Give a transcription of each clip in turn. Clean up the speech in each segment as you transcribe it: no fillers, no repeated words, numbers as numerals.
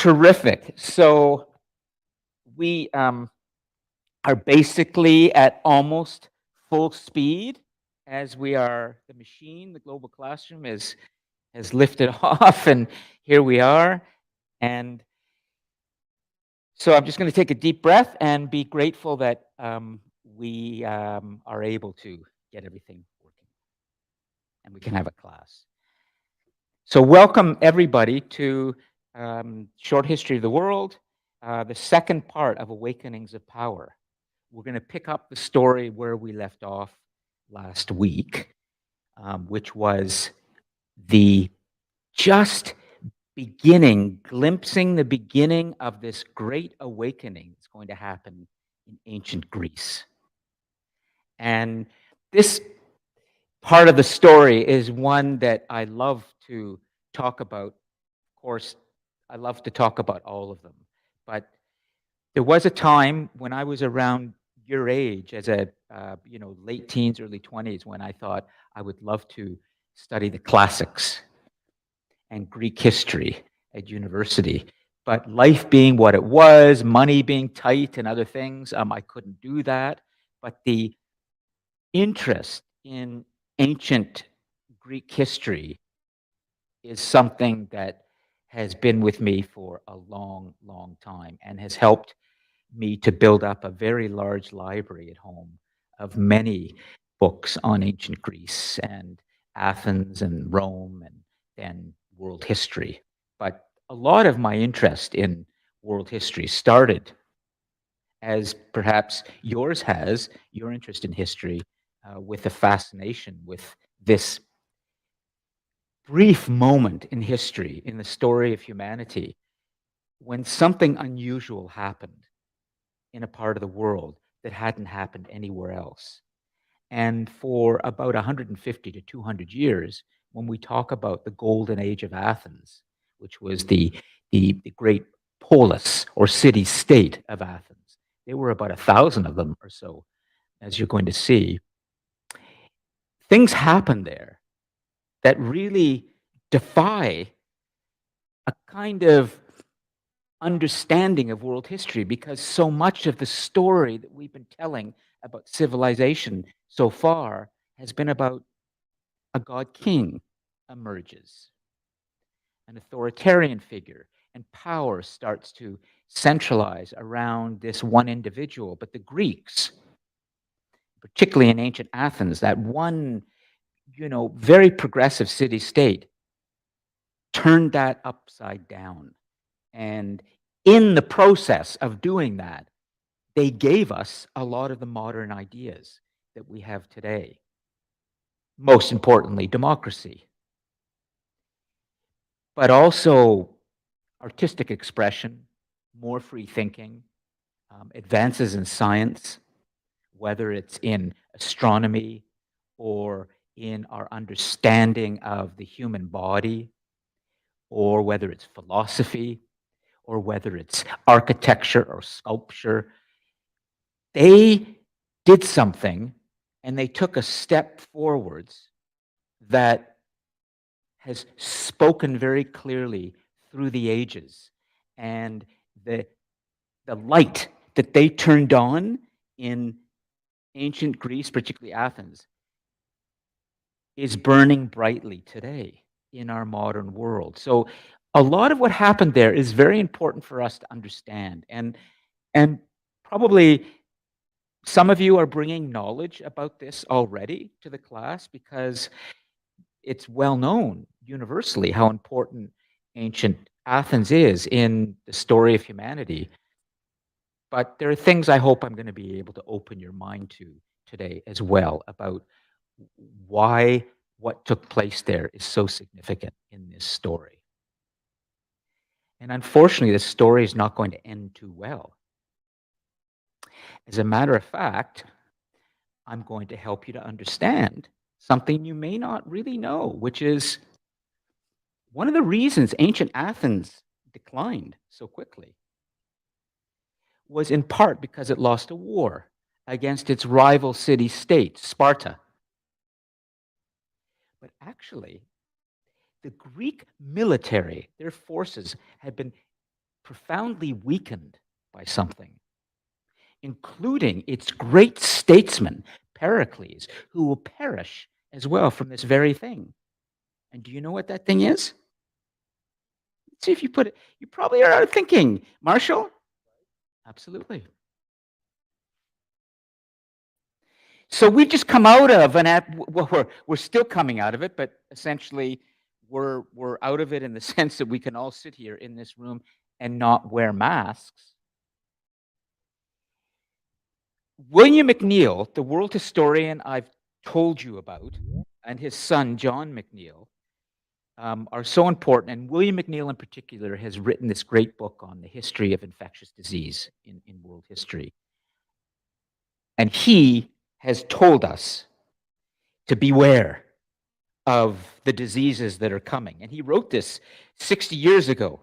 Terrific. So we are basically at almost full speed as we are. The machine, the global classroom, has lifted off, and here we are. And so I'm just going to take a deep breath and be grateful that we are able to get everything working, and we can have a class. So welcome everybody to Short History of the World, the second part of Awakenings of Power. We're going to pick up the story where we left off last week, which was the just beginning, glimpsing the beginning of this great awakening that's going to happen in ancient Greece. And this part of the story is one that I love to talk about. Of course, I love to talk about all of them, but there was a time when I was around your age, as a late teens, early 20s, when I thought I would love to study the classics and Greek history at university. But life being what it was, money being tight and other things, I couldn't do that. But the interest in ancient Greek history is something that has been with me for a long, long time and has helped me to build up a very large library at home of many books on ancient Greece and Athens and Rome and then world history. But a lot of my interest in world history started, as perhaps yours has, your interest in history, with a fascination with this brief moment in history, in the story of humanity, when something unusual happened in a part of the world that hadn't happened anywhere else. And for about 150 to 200 years, when we talk about the golden age of Athens, which was the great polis or city state of Athens, there were about 1,000 of them or so, as you're going to see. Things happened there that really defy a kind of understanding of world history, because so much of the story that we've been telling about civilization so far has been about a god king emerges, an authoritarian figure, and power starts to centralize around this one individual. But the Greeks, particularly in ancient Athens, that one, very progressive city state, turned that upside down. And in the process of doing that, they gave us a lot of the modern ideas that we have today. Most importantly, democracy, but also artistic expression, more free thinking, advances in science, whether it's in astronomy or in our understanding of the human body, or whether it's philosophy, or whether it's architecture or sculpture. They did something and they took a step forwards that has spoken very clearly through the ages. And the light that they turned on in ancient Greece, particularly Athens, is burning brightly today in our modern world. So a lot of what happened there is very important for us to understand. And probably some of you are bringing knowledge about this already to the class, because it's well known universally how important ancient Athens is in the story of humanity. But there are things I hope I'm going to be able to open your mind to today as well, about why what took place there is so significant in this story. And unfortunately, this story is not going to end too well. As a matter of fact, I'm going to help you to understand something you may not really know, which is one of the reasons ancient Athens declined so quickly was in part because it lost a war against its rival city-state, Sparta. But actually, the Greek military, their forces, had been profoundly weakened by something, including its great statesman, Pericles, who will perish as well from this very thing. And do you know what that thing is? See if you put it, you probably are thinking, Marshall? Absolutely. So we've just come out of well, we're still coming out of it, but essentially we're out of it in the sense that we can all sit here in this room and not wear masks. William McNeill, the world historian I've told you about, and his son John McNeill are so important. And William McNeill, in particular, has written this great book on the history of infectious disease in world history. And he has told us to beware of the diseases that are coming. And he wrote this 60 years ago.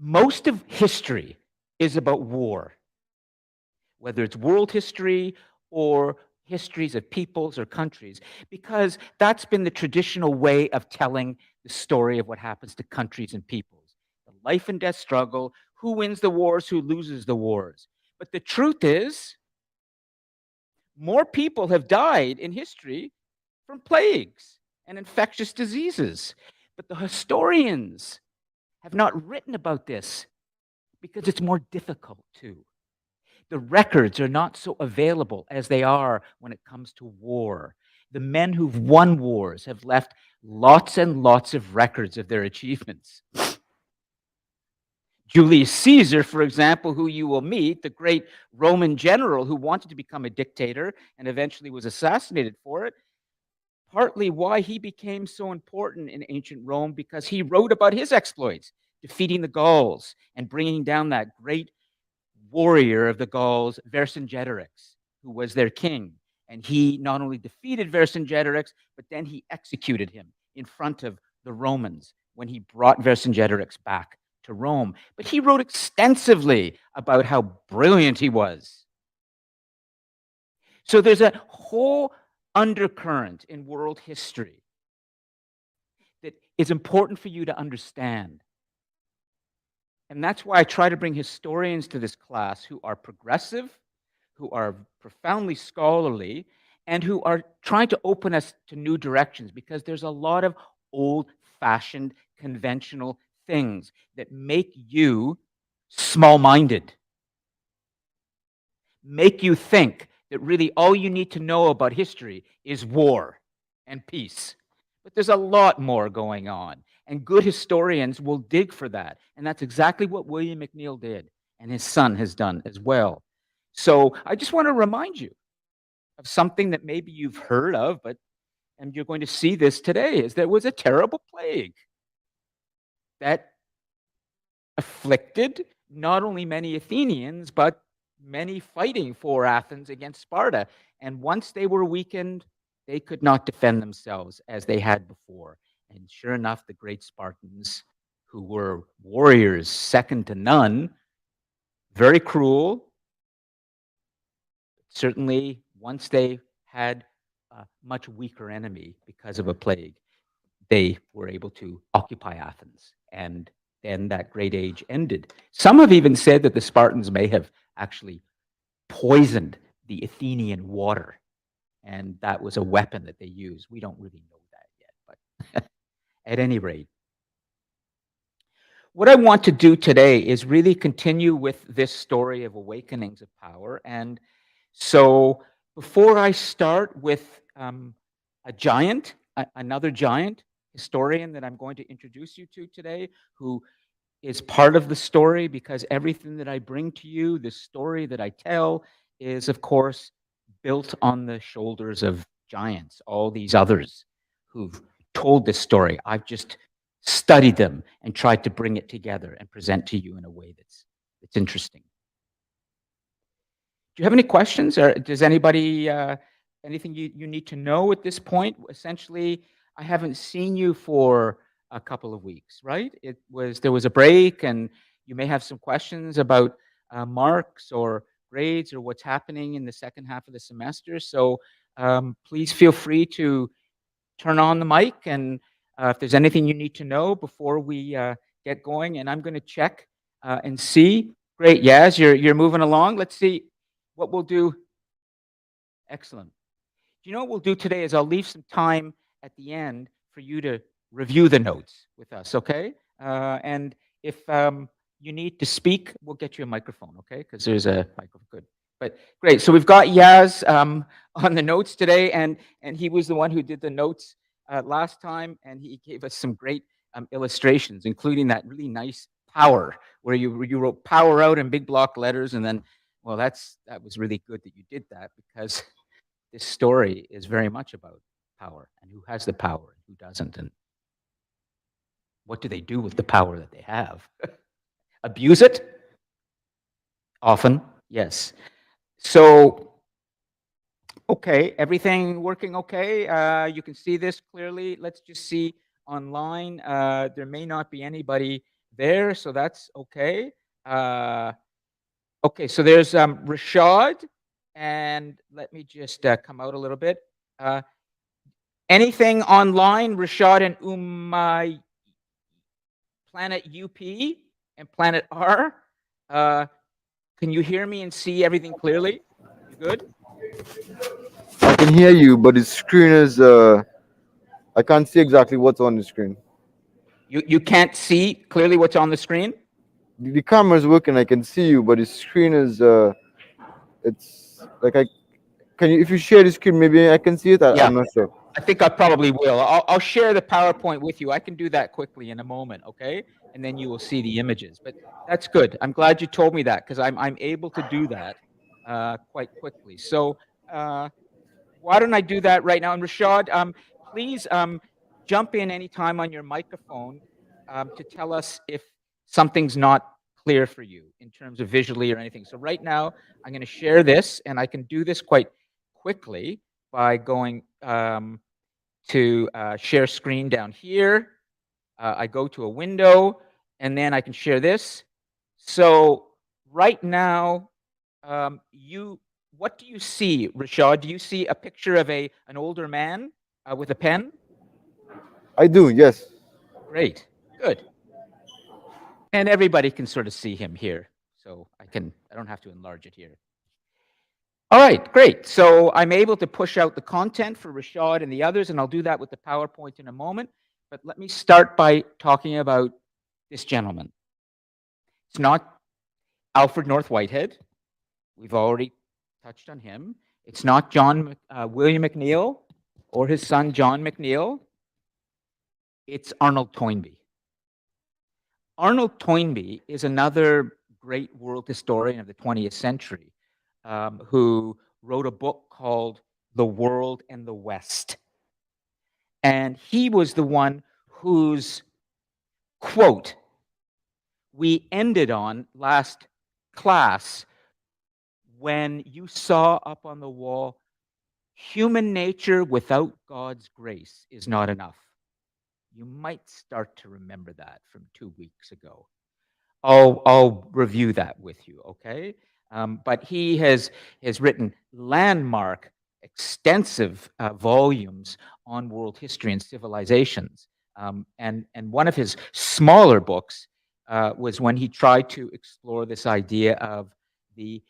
Most of history is about war, whether it's world history or histories of peoples or countries, because that's been the traditional way of telling the story of what happens to countries and peoples. The life and death struggle, who wins the wars, who loses the wars. But the truth is, more people have died in history from plagues and infectious diseases. But the historians have not written about this because it's more difficult to. The records are not so available as they are when it comes to war. The men who've won wars have left lots and lots of records of their achievements. Julius Caesar, for example, who you will meet, the great Roman general who wanted to become a dictator and eventually was assassinated for it, partly why he became so important in ancient Rome, because he wrote about his exploits, defeating the Gauls and bringing down that great warrior of the Gauls, Vercingetorix, who was their king. And he not only defeated Vercingetorix, but then he executed him in front of the Romans when he brought Vercingetorix back to Rome. But he wrote extensively about how brilliant he was. So there's a whole undercurrent in world history that is important for you to understand. And that's why I try to bring historians to this class who are progressive, who are profoundly scholarly, and who are trying to open us to new directions, because there's a lot of old-fashioned, conventional things that make you small-minded, make you think that really all you need to know about history is war and peace. But there's a lot more going on, and good historians will dig for that. And that's exactly what William McNeill did, and his son has done as well. So I just want to remind you of something that maybe you've heard of, and you're going to see this today, is there was a terrible plague that afflicted not only many Athenians, but many fighting for Athens against Sparta. And once they were weakened, they could not defend themselves as they had before. And sure enough, the great Spartans, who were warriors second to none, very cruel, certainly once they had a much weaker enemy because of a plague, they were able to occupy Athens. And then that great age ended. Some have even said that the Spartans may have actually poisoned the Athenian water, and that was a weapon that they used. We don't really know that yet, but at any rate, what I want to do today is really continue with this story of awakenings of power. And so before I start with a giant, another giant historian that I'm going to introduce you to today, who is part of the story, because everything that I bring to you, the story that I tell, is, of course, built on the shoulders of giants, all these others who've told this story. I've just studied them and tried to bring it together and present to you in a way that's interesting. Do you have any questions, or does anybody, anything you need to know at this point? Essentially, I haven't seen you for a couple of weeks, right? There was a break, and you may have some questions about marks or grades or what's happening in the second half of the semester. So please feel free to turn on the mic, and if there's anything you need to know before we get going, and I'm going to check and see. Great, Yaz, you're moving along. Let's see what we'll do. Excellent. You know what we'll do today is I'll leave some time at the end for you to review the notes with us, okay? And if you need to speak, we'll get you a microphone, okay? Because there's a microphone. Good. But great. So we've got Yaz on the notes today, and he was the one who did the notes last time, and he gave us some great illustrations, including that really nice power, where you wrote power out in big block letters, and then, well, that was really good that you did that, because this story is very much about power and who has the power and who doesn't, and what do they do with the power that they have. Abuse it? Often, yes. So, okay, everything working okay? You can see this clearly. Let's just see online. There may not be anybody there, so that's okay. Okay, so there's Rashad, and let me just come out a little bit. Anything online, Rashad and Planet UP and Planet R? Can you hear me and see everything clearly? You good? I can hear you, but the screen is. I can't see exactly what's on the screen. You can't see clearly what's on the screen? The camera is working. I can see you, but the screen is. It's like I can you if you share the screen, maybe I can see it. Yeah, I'm not sure. I think I probably will. I'll share the PowerPoint with you. I can do that quickly in a moment, okay? And then you will see the images. But that's good. I'm glad you told me that, because I'm able to do that quite quickly. So why don't I do that right now? And Rashad, please jump in anytime on your microphone to tell us if something's not clear for you in terms of visually or anything. So right now, I'm going to share this, and I can do this quite quickly by going to share screen down here. I go to a window, and then I can share this. So right now, what do you see, Rashad? Do you see a picture of an older man with a pen? I do. Yes. Great, good. And everybody can sort of see him here, so I don't have to enlarge it here. All right, great. So I'm able to push out the content for Rashad and the others, and I'll do that with the PowerPoint in a moment. But let me start by talking about this gentleman. It's not Alfred North Whitehead. We've already touched on him. It's not William McNeill or his son, John McNeill. It's Arnold Toynbee. Arnold Toynbee is another great world historian of the 20th century who wrote a book called The World and the West. And he was the one whose quote we ended on last class, when you saw up on the wall, "Human nature without God's grace is not enough." You might start to remember that from 2 weeks ago. I'll review that with you, okay? But he has written landmark, extensive volumes on world history and civilizations. And one of his smaller books was when he tried to explore this idea of the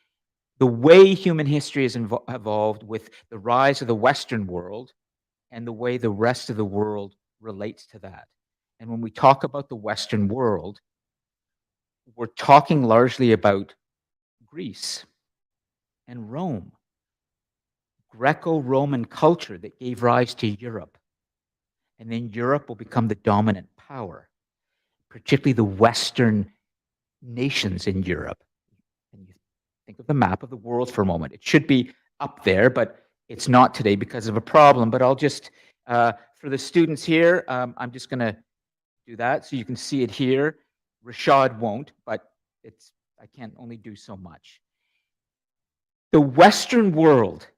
way human history has evolved with the rise of the Western world and the way the rest of the world relates to that. And when we talk about the Western world, we're talking largely about Greece and Rome, Greco-Roman culture that gave rise to Europe. And then Europe will become the dominant power, particularly the Western nations in Europe. And you think of the map of the world for a moment. It should be up there, but it's not today because of a problem. But I'll just, for the students here, I'm just going to do that so you can see it here. Rashad won't, but I can only do so much. The Western world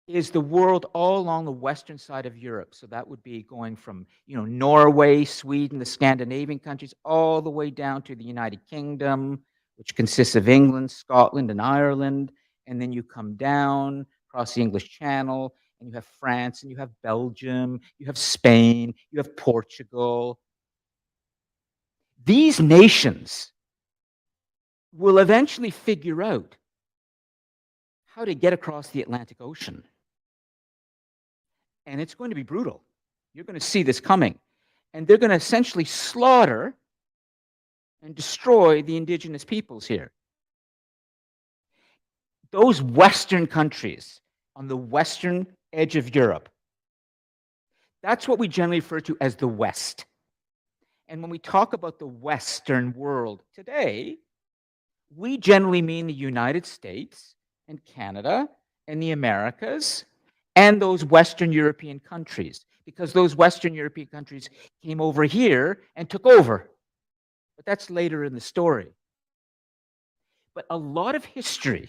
is the world all along the western side of Europe. So that would be going from, Norway, Sweden, the Scandinavian countries, all the way down to the United Kingdom, which consists of England, Scotland, and Ireland. And then you come down across the English Channel, and you have France, and you have Belgium, you have Spain, you have Portugal. these nations will eventually figure out how to get across the Atlantic Ocean. And it's going to be brutal. You're going to see this coming. And they're going to essentially slaughter and destroy the indigenous peoples here. Those Western countries on the western edge of Europe, that's what we generally refer to as the West. And when we talk about the Western world today, we generally mean the United States and Canada and the Americas and those Western European countries, because those Western European countries came over here and took over. But that's later in the story. But a lot of history,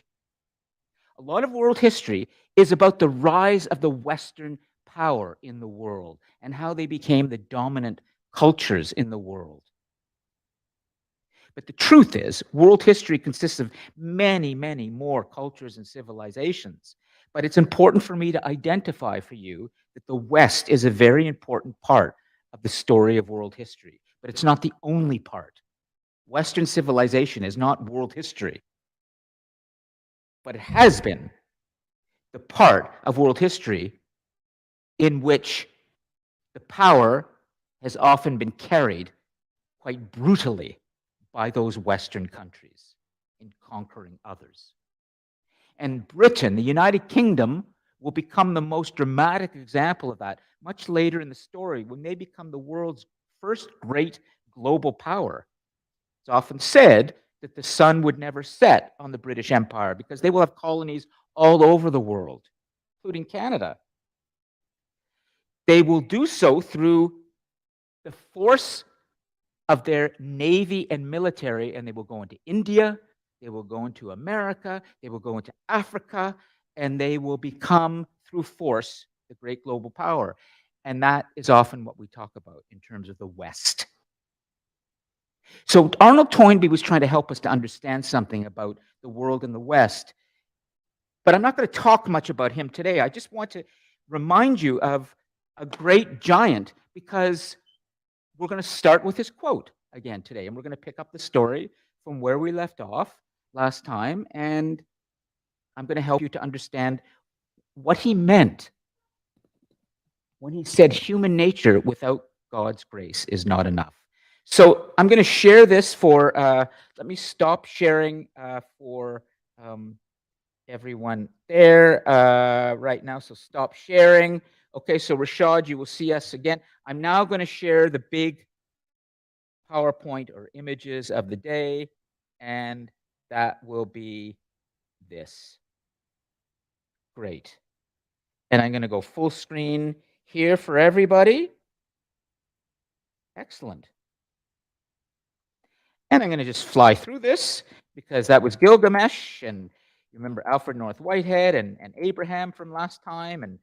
a lot of world history is about the rise of the Western power in the world and how they became the dominant cultures in the world. But the truth is, world history consists of many, many more cultures and civilizations. But it's important for me to identify for you that the West is a very important part of the story of world history. But it's not the only part. Western civilization is not world history. But it has been the part of world history in which the power has often been carried quite brutally by those Western countries in conquering others. And Britain, the United Kingdom, will become the most dramatic example of that much later in the story when they become the world's first great global power. It's often said that the sun would never set on the British Empire because they will have colonies all over the world, including Canada. They will do so through the force of their navy and military, and they will go into India, they will go into America, they will go into Africa, and they will become, through force, the great global power. And that is often what we talk about in terms of the West. So Arnold Toynbee was trying to help us to understand something about the world in the West. But I'm not going to talk much about him today. I just want to remind you of a great giant, because we're going to start with his quote again today, and we're going to pick up the story from where we left off last time, and I'm going to help you to understand what he meant when he said human nature without God's grace is not enough. So I'm going to share this for, let me stop sharing for everyone there right now. So stop sharing. Okay, so Rashad, you will see us again. I'm now going to share the big PowerPoint or images of the day, and that will be this. Great. And I'm going to go full screen here for everybody. Excellent. And I'm going to just fly through this because that was Gilgamesh, and you remember Alfred North Whitehead and Abraham from last time, and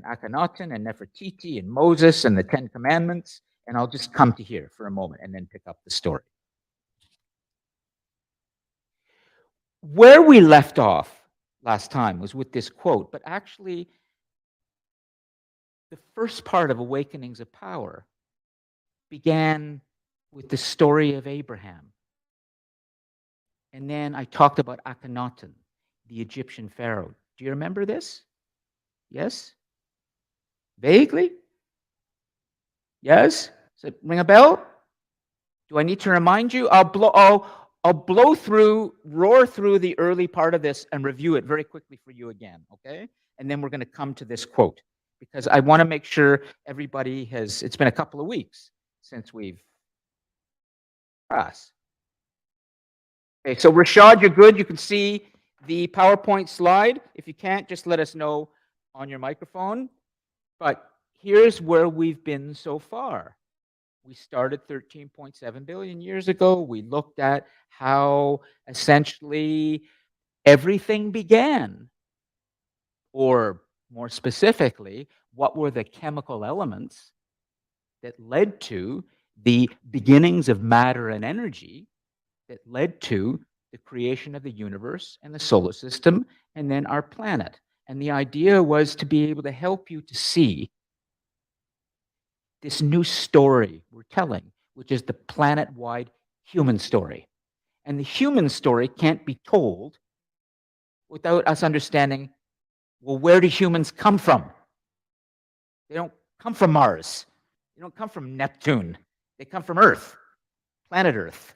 Akhenaten and Nefertiti and Moses and the Ten Commandments. And I'll just come to here for a moment and then pick up the story. Where we left off last time was with this quote, but actually the first part of Awakenings of Power began with the story of Abraham. And then I talked about Akhenaten, the Egyptian pharaoh. Do you remember this? Yes? Vaguely? Yes? Does it ring a bell? Do I need to remind you? I'll roar through the early part of this and review it very quickly for you again, okay? And then we're going to come to this quote, because I want to make sure everybody has, it's been a couple of weeks since we've passed. Okay, so Rashad, you're good. You can see the PowerPoint slide. If you can't, just let us know on your microphone. But here's where we've been so far. We started 13.7 billion years ago. We looked at how essentially everything began, or more specifically, what were the chemical elements that led to the beginnings of matter and energy that led to the creation of the universe and the solar system and then our planet. And the idea was to be able to help you to see this new story we're telling, which is the planet-wide human story. And the human story can't be told without us understanding, well, where do humans come from? They don't come from Mars. They don't come from Neptune. They come from Earth, planet Earth.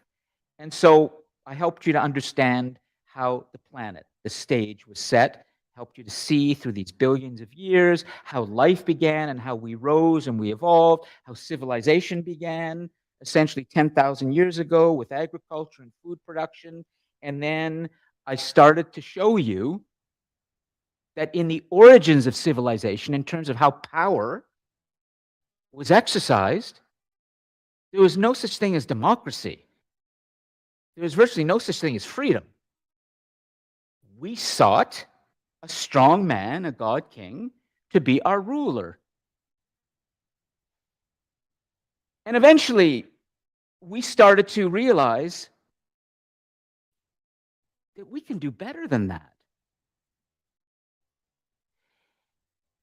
And so I helped you to understand how the planet, the stage was set, helped you to see through these billions of years how life began and how we rose and we evolved, how civilization began essentially 10,000 years ago with agriculture and food production. And then I started to show you that in the origins of civilization, in terms of how power was exercised, there was no such thing as democracy. There was virtually no such thing as freedom. We sought a strong man, a god king, to be our ruler. And eventually, we started to realize that we can do better than that.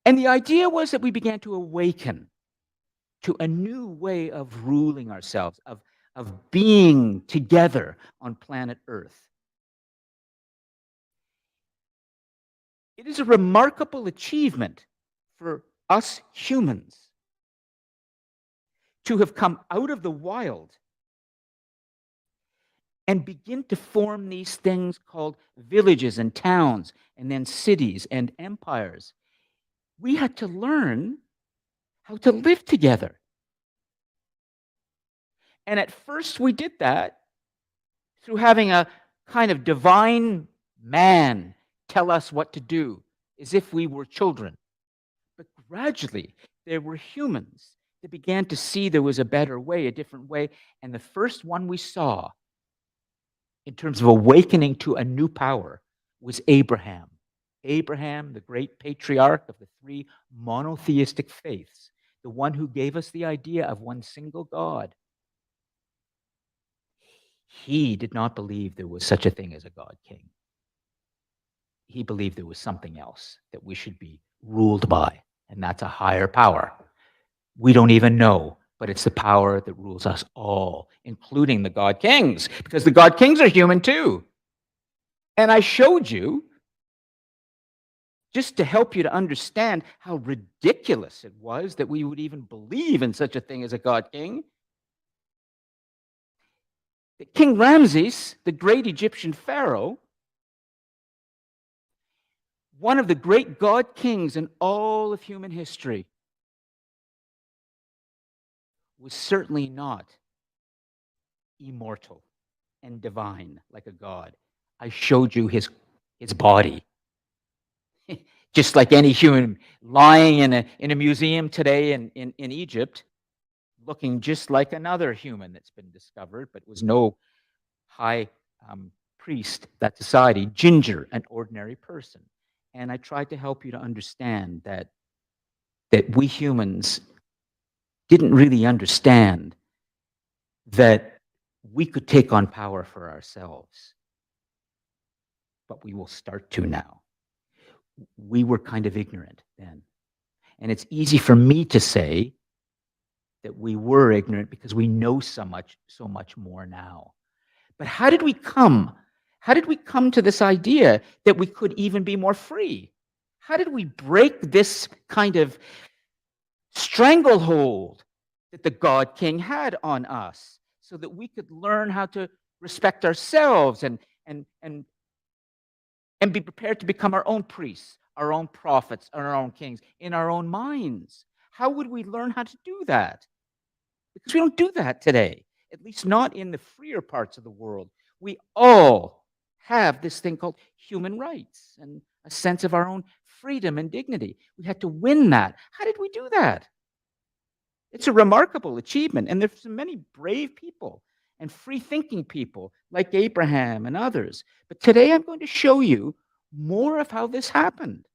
And the idea was that we began to awaken to a new way of ruling ourselves, of being together on planet Earth. It is a remarkable achievement for us humans to have come out of the wild and begin to form these things called villages and towns, and then cities and empires. We had to learn how to live together. And at first we did that through having a kind of divine man tell us what to do, as if we were children. But gradually, there were humans that began to see there was a better way, a different way. And the first one we saw in terms of awakening to a new power was Abraham. Abraham, the great patriarch of the three monotheistic faiths, the one who gave us the idea of one single God. He did not believe there was such a thing as a God king. He believed there was something else that we should be ruled by, and that's a higher power. We don't even know, but it's the power that rules us all, including the God kings, because the God kings are human too. And I showed you, just to help you to understand how ridiculous it was that we would even believe in such a thing as a God king, that King Ramses, the great Egyptian pharaoh, one of the great God kings in all of human history, was certainly not immortal and divine like a god. I showed you his body. Just like any human lying in a museum today in Egypt, looking just like another human that's been discovered, but was no high priest that society, Ginger, an ordinary person. And I tried to help you to understand that we humans didn't really understand that we could take on power for ourselves. But we will start to now. We were kind of ignorant then. And it's easy for me to say that we were ignorant because we know so much more now. But how did we come? How did we come to this idea that we could even be more free? How did we break this kind of stranglehold that the God King had on us so that we could learn how to respect ourselves and be prepared to become our own priests, our own prophets, and our own kings in our own minds? How would we learn how to do that? Because we don't do that today, at least not in the freer parts of the world. We all have this thing called human rights and a sense of our own freedom and dignity. We had to win that. How did we do that? It's a remarkable achievement, and there's many brave people and free-thinking people like Abraham and others. But today I'm going to show you more of how this happened.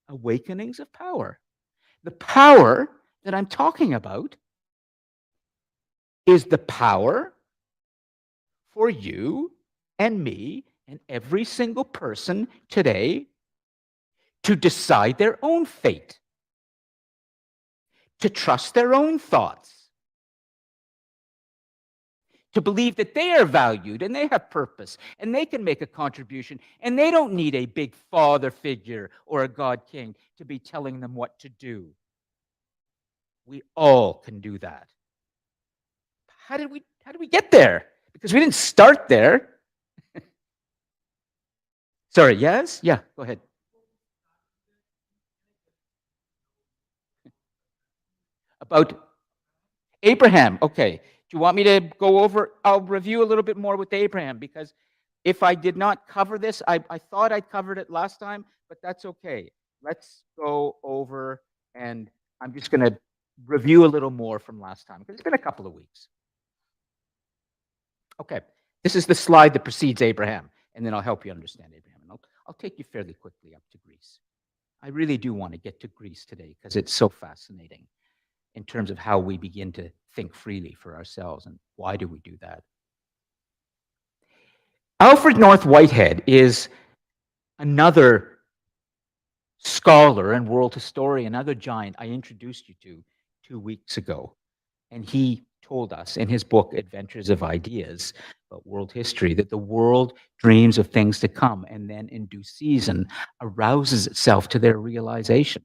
Awakenings of power. The power that I'm talking about is the power for you and me and every single person today to decide their own fate, to trust their own thoughts, to believe that they are valued and they have purpose and they can make a contribution and they don't need a big father figure or a God king to be telling them what to do. We all can do that. How did we get there? Because we didn't start there. Sorry, yes? Yeah, go ahead. About Abraham. Okay. Do you want me to go over? I'll review a little bit more with Abraham, because if I did not cover this, I thought I covered it last time, but that's okay. Let's go over, and I'm just going to review a little more from last time because it's been a couple of weeks. Okay. This is the slide that precedes Abraham, and then I'll help you understand Abraham. And I'll take you fairly quickly up to Greece. I really do want to get to Greece today because it's so fascinating in terms of how we begin to think freely for ourselves and why do we do that. Alfred North Whitehead is another scholar and world historian, another giant I introduced you to 2 weeks ago. And he told us in his book, Adventures of Ideas, about world history, that the world dreams of things to come and then in due season arouses itself to their realization.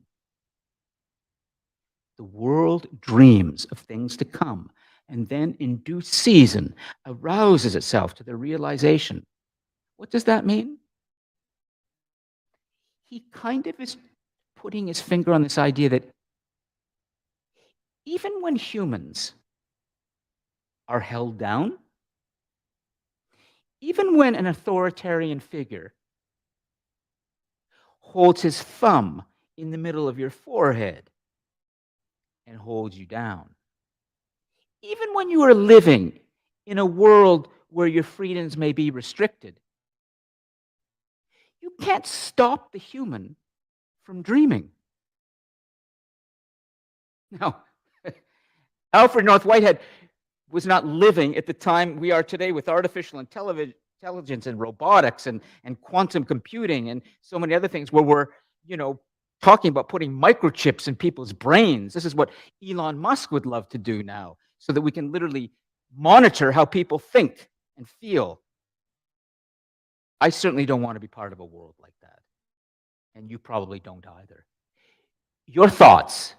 The world dreams of things to come and then in due season arouses itself to their realization. What does that mean? He kind of is putting his finger on this idea that even when humans are held down, even when an authoritarian figure holds his thumb in the middle of your forehead and holds you down, even when you are living in a world where your freedoms may be restricted, you can't stop the human from dreaming. Now, Alfred North Whitehead was not living at the time we are today with artificial intelligence and robotics and quantum computing and so many other things where we're, talking about putting microchips in people's brains. This is what Elon Musk would love to do now, so that we can literally monitor how people think and feel. I certainly don't want to be part of a world like that. And you probably don't either. Your thoughts,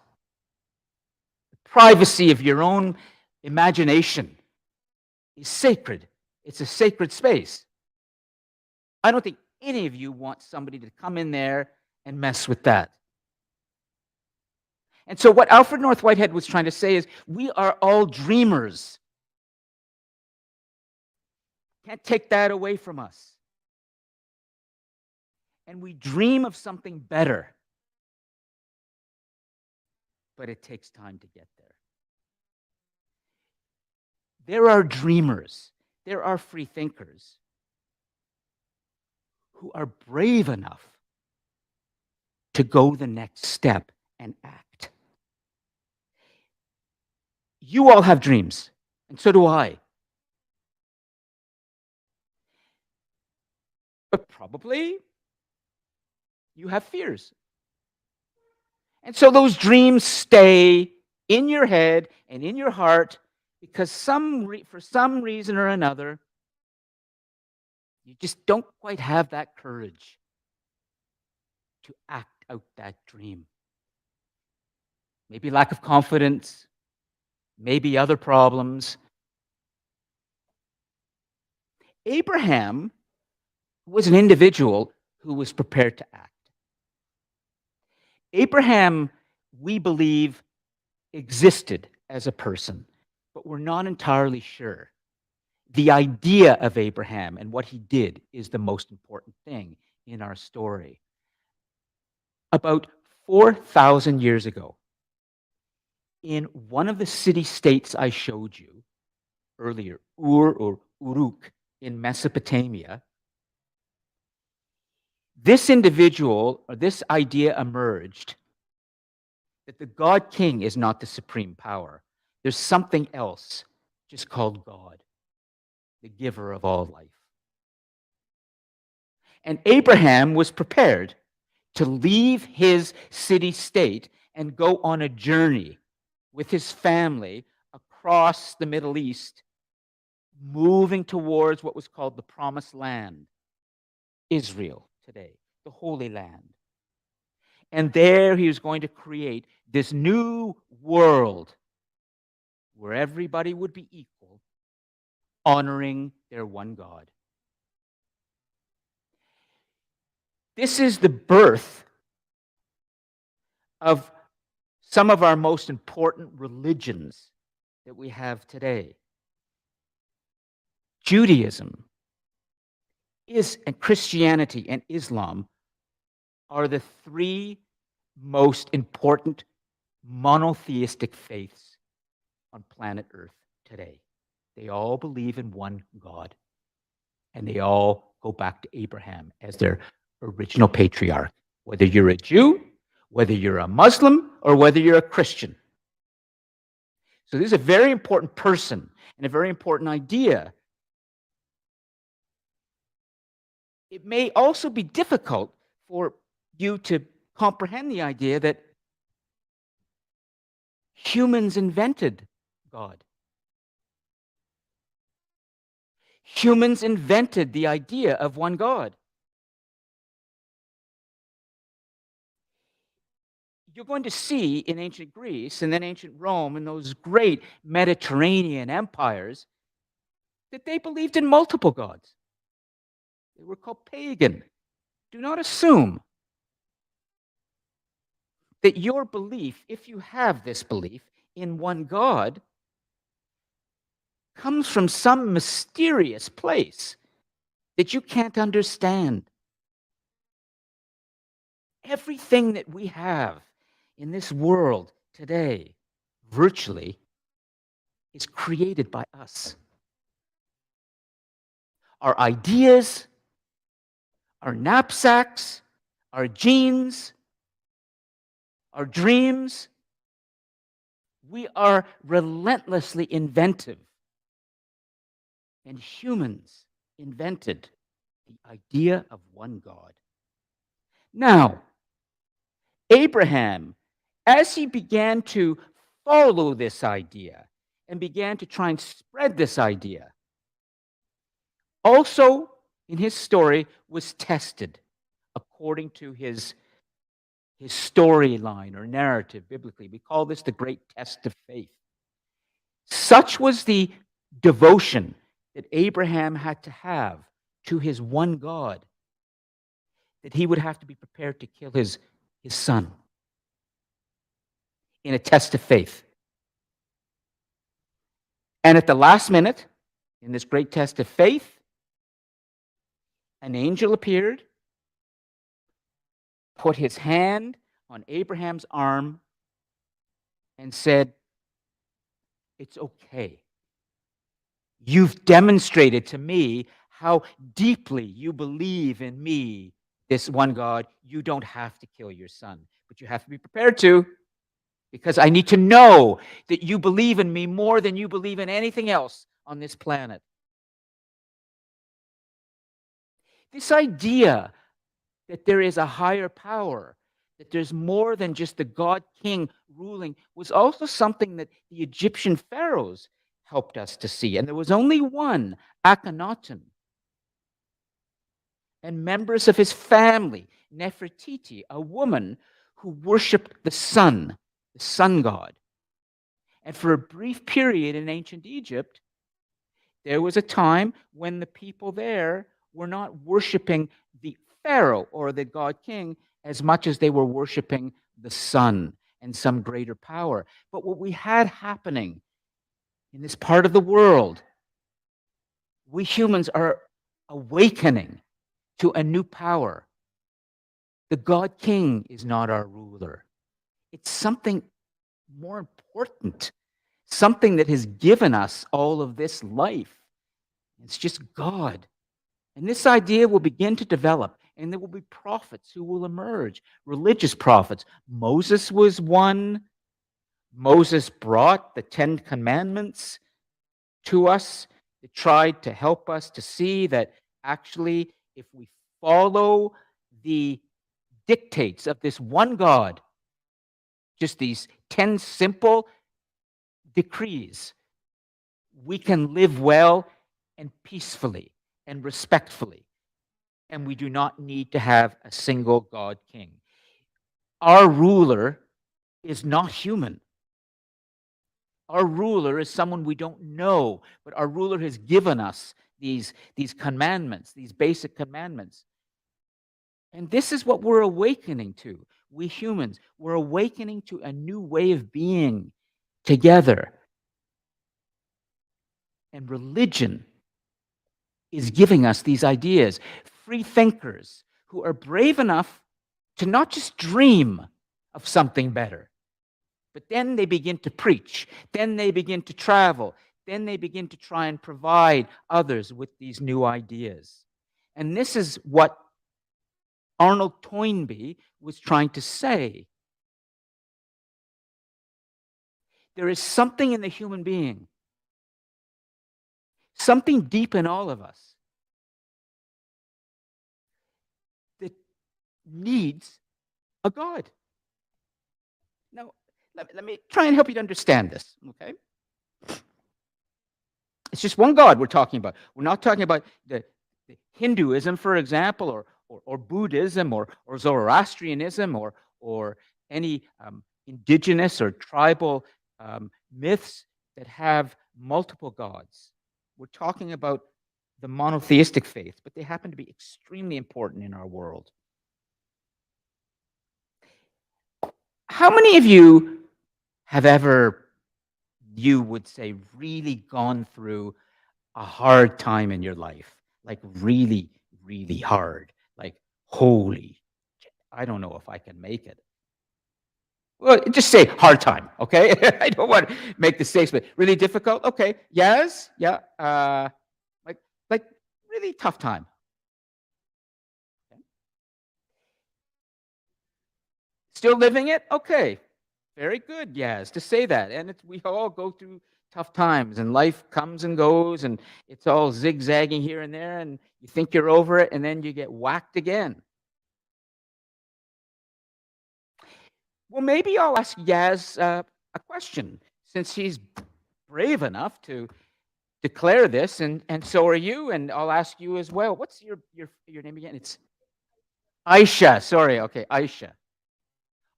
the privacy of your own imagination is sacred. It's a sacred space. I don't think any of you want somebody to come in there and mess with that. And so what Alfred North Whitehead was trying to say is, we are all dreamers. Can't take that away from us. And we dream of something better. But it takes time to get there. There are dreamers, there are free thinkers who are brave enough to go the next step and act. You all have dreams, and so do I. But probably you have fears. And so those dreams stay in your head and in your heart because for some reason or another, you just don't quite have that courage to act out that dream. Maybe lack of confidence, maybe other problems. Abraham was an individual who was prepared to act. Abraham, we believe, existed as a person, but we're not entirely sure. The idea of Abraham and what he did is the most important thing in our story. About 4,000 years ago, in one of the city-states I showed you earlier, Ur or Uruk in Mesopotamia, this individual, or this idea emerged that the God King is not the supreme power. There's something else just called God, the giver of all life. And Abraham was prepared to leave his city-state and go on a journey with his family across the Middle East moving towards what was called the Promised Land, Israel today, the Holy Land. And there he was going to create this new world where everybody would be equal, honoring their one God. This is the birth of some of our most important religions that we have today. Judaism and Christianity and Islam are the three most important monotheistic faiths on planet Earth today. They all believe in one God, and they all go back to Abraham as their original patriarch, whether you're a Jew, whether you're a Muslim, or whether you're a Christian. So this is a very important person and a very important idea. It may also be difficult for you to comprehend the idea that humans invented God. Humans invented the idea of one God. You're going to see in ancient Greece and then ancient Rome and those great Mediterranean empires that they believed in multiple gods. They were called pagan. Do not assume that your belief, if you have this belief in one God, comes from some mysterious place that you can't understand. Everything that we have in this world today, virtually, is created by us. Our ideas, our knapsacks, our genes, our dreams, we are relentlessly inventive. And humans invented the idea of one God. Now, Abraham, as he began to follow this idea and began to try and spread this idea, also in his story was tested according to his storyline or narrative biblically. We call this the great test of faith. Such was the devotion that Abraham had to have to his one God that he would have to be prepared to kill his son in a test of faith. And at the last minute, in this great test of faith, an angel appeared, put his hand on Abraham's arm, and said, "It's okay. You've demonstrated to me how deeply you believe in me, this one God. You don't have to kill your son, but you have to be prepared to, because I need to know that you believe in me more than you believe in anything else on this planet." This idea that there is a higher power, that there's more than just the God King ruling, was also something that the Egyptian pharaohs helped us to see. And there was only one, Akhenaten, and members of his family, Nefertiti, a woman who worshipped the sun god. And for a brief period in ancient Egypt, there was a time when the people there were not worshiping the pharaoh or the God King as much as they were worshiping the sun and some greater power. But what we had happening in this part of the world, we humans are awakening to a new power. The God King is not our ruler. It's something more important, something that has given us all of this life. It's just God. And this idea will begin to develop, and there will be prophets who will emerge, religious prophets. Moses was one. Moses brought the 10 Commandments to us. It tried to help us to see that actually, if we follow the dictates of this one God, just these 10 simple decrees, we can live well and peacefully and respectfully. And we do not need to have a single God king. Our ruler is not human. Our ruler is someone we don't know, but our ruler has given us these commandments, these basic commandments. And this is what we're awakening to. We humans, we're awakening to a new way of being together. And religion is giving us these ideas. Free thinkers who are brave enough to not just dream of something better, but then they begin to preach, then they begin to travel, then they begin to try and provide others with these new ideas. And this is what Arnold Toynbee was trying to say. There is something in the human being, something deep in all of us that needs a God. Now, let me try and help you to understand this, okay? It's just one God we're talking about. We're not talking about the Hinduism, for example, or Buddhism, or Zoroastrianism, or any indigenous or tribal myths that have multiple gods. We're talking about the monotheistic faith, but they happen to be extremely important in our world. How many of you have ever, you would say, really gone through a hard time in your life? Like really, really hard. Like, holy, I don't know if I can make it. Well, just say hard time, okay? I don't want to make the statement really difficult. Okay, yes, yeah, like really tough time. Okay. Still living it? Okay, very good, yes, to say that. And we all go through tough times, and life comes and goes, and it's all zigzagging here and there, and you think you're over it, and then you get whacked again. Well, maybe I'll ask Yaz a question, since he's brave enough to declare this, and so are you, and I'll ask you as well. What's your name again? It's Aisha. Sorry, okay, Aisha.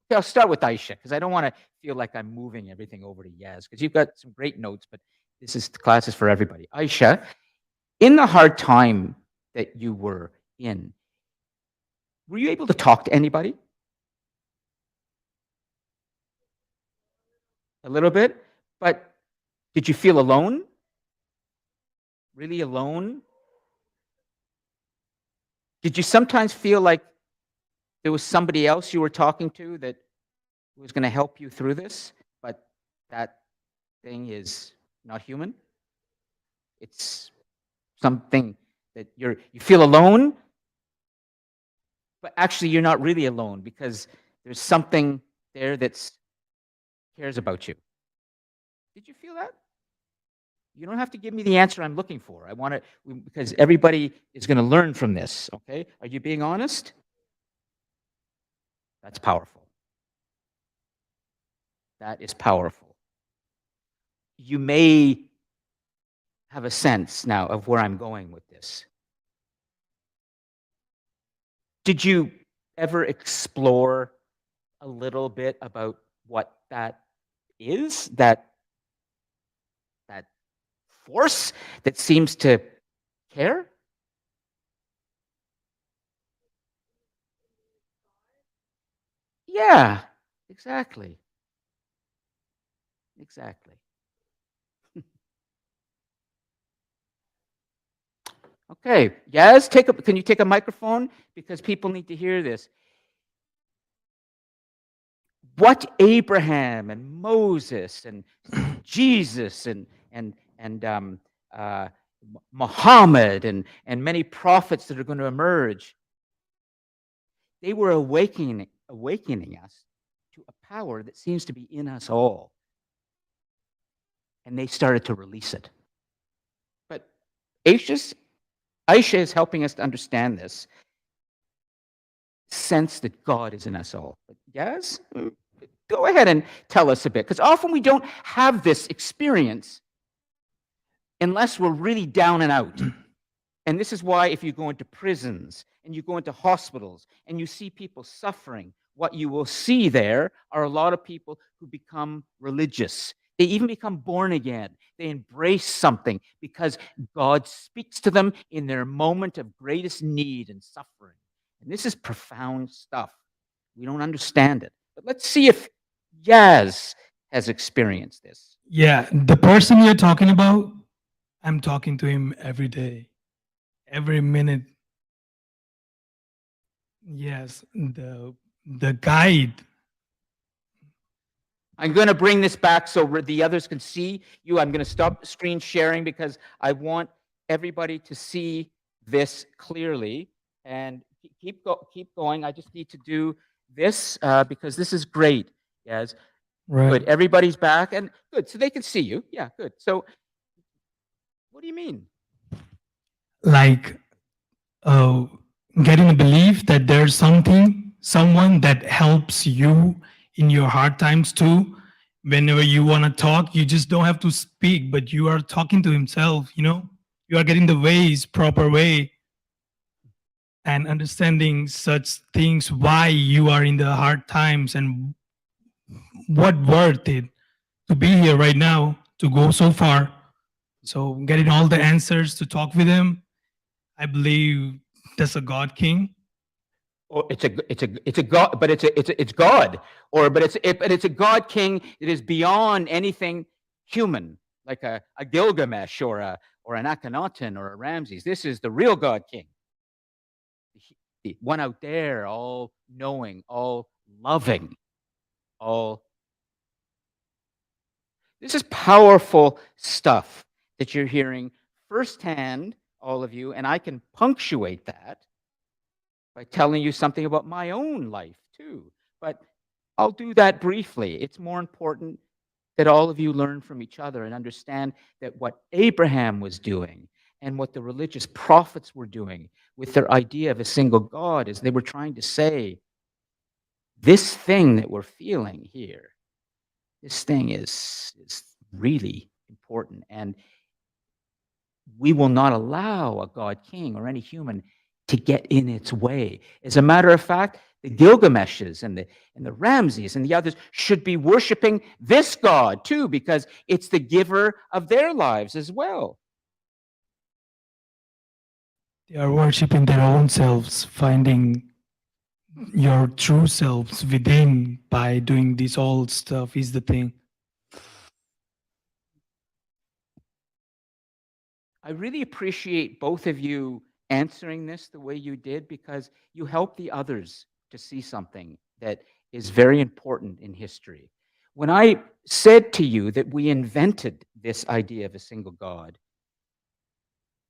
Okay, I'll start with Aisha, because I don't want to feel like I'm moving everything over to Yaz, because you've got some great notes, but this is classes for everybody. Aisha, in the hard time that you were in, were you able to talk to anybody? A little bit, but did you feel alone? Really alone? Did you sometimes feel like there was somebody else you were talking to that was going to help you through this, but that thing is not human? It's something that you feel alone, but actually you're not really alone, because there's something there that cares about you. Did you feel that? You don't have to give me the answer I'm looking for. I want to, because everybody is going to learn from this, okay? Are you being honest? That's powerful. That is powerful. You may have a sense now of where I'm going with this. Did you ever explore a little bit about what that is, that force that seems to care? Yeah, exactly. Exactly. Okay, Yaz, can you take a microphone? Because people need to hear this. What Abraham and Moses and Jesus and Muhammad and many prophets that are going to emerge, they were awakening us to a power that seems to be in us all. And they started to release it. But Aisha is helping us to understand this sense that God is in us all. But yes, go ahead and tell us a bit, because often we don't have this experience unless we're really down and out. And this is why if you go into prisons and you go into hospitals and you see people suffering, what you will see there are a lot of people who become religious. They even become born again. They embrace something because God speaks to them in their moment of greatest need and suffering. And this is profound stuff. We don't understand it. But let's see if Yaz has experienced this. Yeah, the person you're talking about, I'm talking to him every day, every minute. Yes, the guide. I'm going to bring this back so the others can see you. I'm going to stop screen sharing because I want everybody to see this clearly. And keep going. I just need to do this because this is great. Yes. Right. Good. Everybody's back and good. So they can see you. Yeah, good. So what do you mean? Like getting a belief that there's someone that helps you in your hard times too. Whenever you want to talk, you just don't have to speak, but you are talking to himself, you are getting the ways, proper way, and understanding such things, why you are in the hard times and what worth it to be here right now, to go so far. So getting all the answers to talk with him, I believe that's a God King. Or it's a God, but it's God, but it's a God King that is beyond anything human, like a Gilgamesh or an Akhenaten or a Ramses. This is the real God King, the one out there, all knowing, all loving, all. This is powerful stuff that you're hearing firsthand, all of you, and I can punctuate that by telling you something about my own life too. But I'll do that briefly. It's more important that all of you learn from each other and understand that what Abraham was doing and what the religious prophets were doing with their idea of a single God is they were trying to say, this thing that we're feeling here, this thing is really important. And we will not allow a God King or any human to get in its way. As a matter of fact, the Gilgameshes and the Ramses and the others should be worshiping this God too, because it's the giver of their lives as well. They are worshiping their own selves, finding your true selves within by doing this all stuff is the thing. I really appreciate both of you answering this the way you did, because you help the others to see something that is very important in history. When I said to you that we invented this idea of a single God,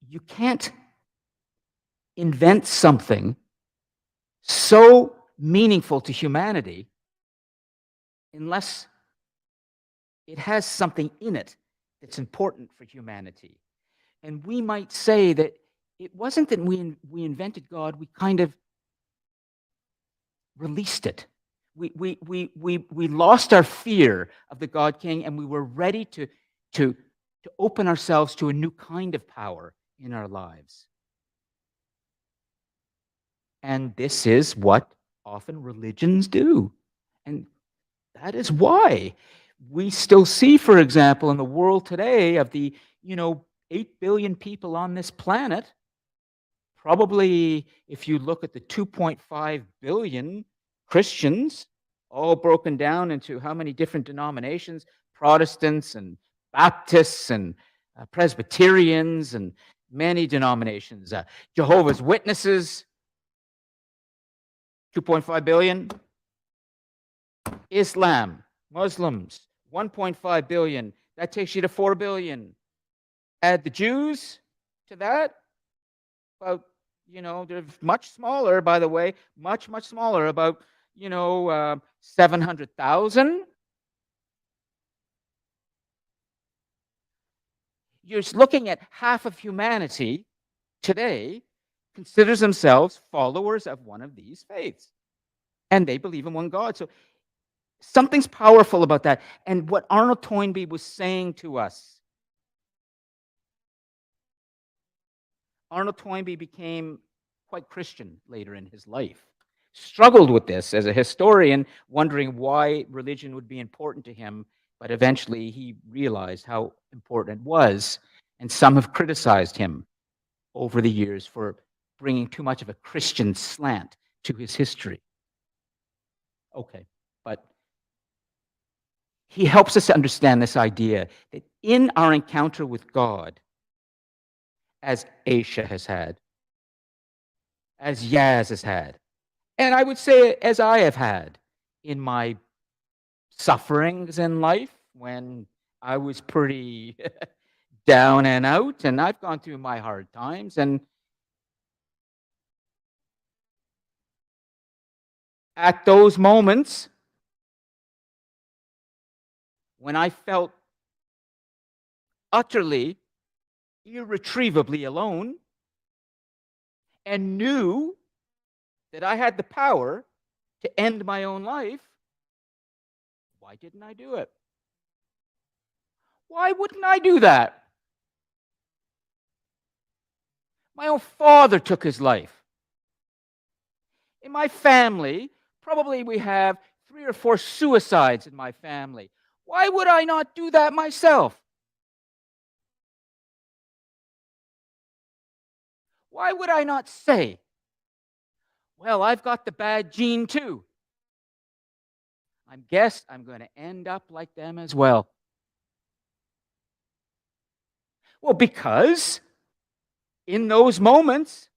you can't invent something so meaningful to humanity unless it has something in it that's important for humanity. And we might say that it wasn't that we invented God, we kind of released it. We lost our fear of the God King, and we were ready to open ourselves to a new kind of power in our lives. And this is what often religions do. And that is why we still see, for example, in the world today, of the 8 billion people on this planet, probably if you look at the 2.5 billion Christians, all broken down into how many different denominations, Protestants and Baptists and Presbyterians and many denominations, Jehovah's Witnesses, 2.5 billion, Islam, Muslims, 1.5 billion. That takes you to 4 billion. Add the Jews to that, about, they're much smaller, by the way, much smaller, about, 700,000. You're looking at half of humanity today considers themselves followers of one of these faiths, and they believe in one God. So something's powerful about that. And what Arnold Toynbee was saying to us Arnold Toynbee became quite Christian later in his life. Struggled with this as a historian, wondering why religion would be important to him, but eventually he realized how important it was. And some have criticized him over the years for bringing too much of a Christian slant to his history. Okay, but he helps us to understand this idea that in our encounter with God, as Aisha has had, as Yaz has had, and I would say as I have had in my sufferings in life when I was pretty down and out, and I've gone through my hard times. And at those moments when I felt utterly, irretrievably alone and knew that I had the power to end my own life, why didn't I do it? Why wouldn't I do that? My own father took his life. In my family, probably we have 3 or 4 suicides in my family. Why would I not do that myself? Why would I not say, well, I've got the bad gene too. I guess I'm going to end up like them as well. Well, because in those moments,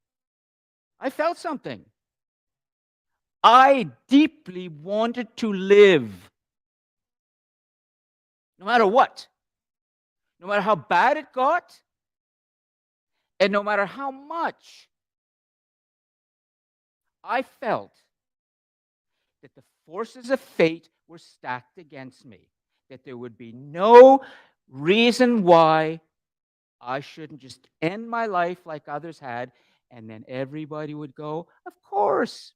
I felt something. I deeply wanted to live. No matter what. No matter how bad it got, and no matter how much I felt that the forces of fate were stacked against me, that there would be no reason why I shouldn't just end my life like others had, and then everybody would go, of course.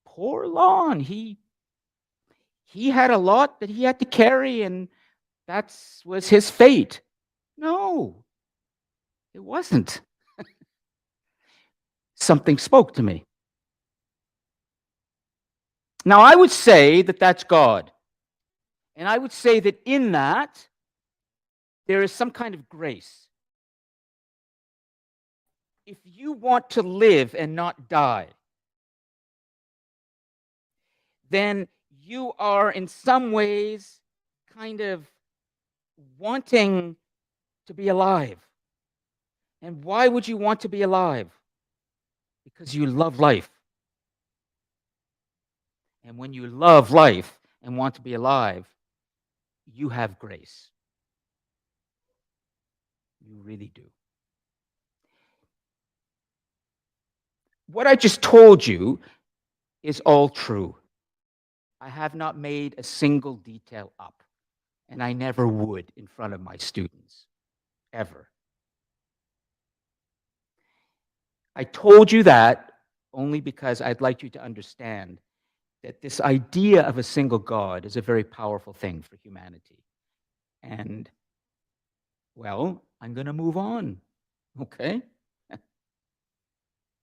Poor Lon, he had a lot that he had to carry, and that was his fate. No, it wasn't. Something spoke to me. Now, I would say that that's God. And I would say that in that, there is some kind of grace. If you want to live and not die, then you are in some ways kind of wanting to be alive. And why would you want to be alive? Because you love life. And when you love life and want to be alive, you have grace. You really do. What I just told you is all true. I have not made a single detail up, and I never would in front of my students, ever. I told you that only because I'd like you to understand that this idea of a single God is a very powerful thing for humanity. And, well, I'm going to move on, okay?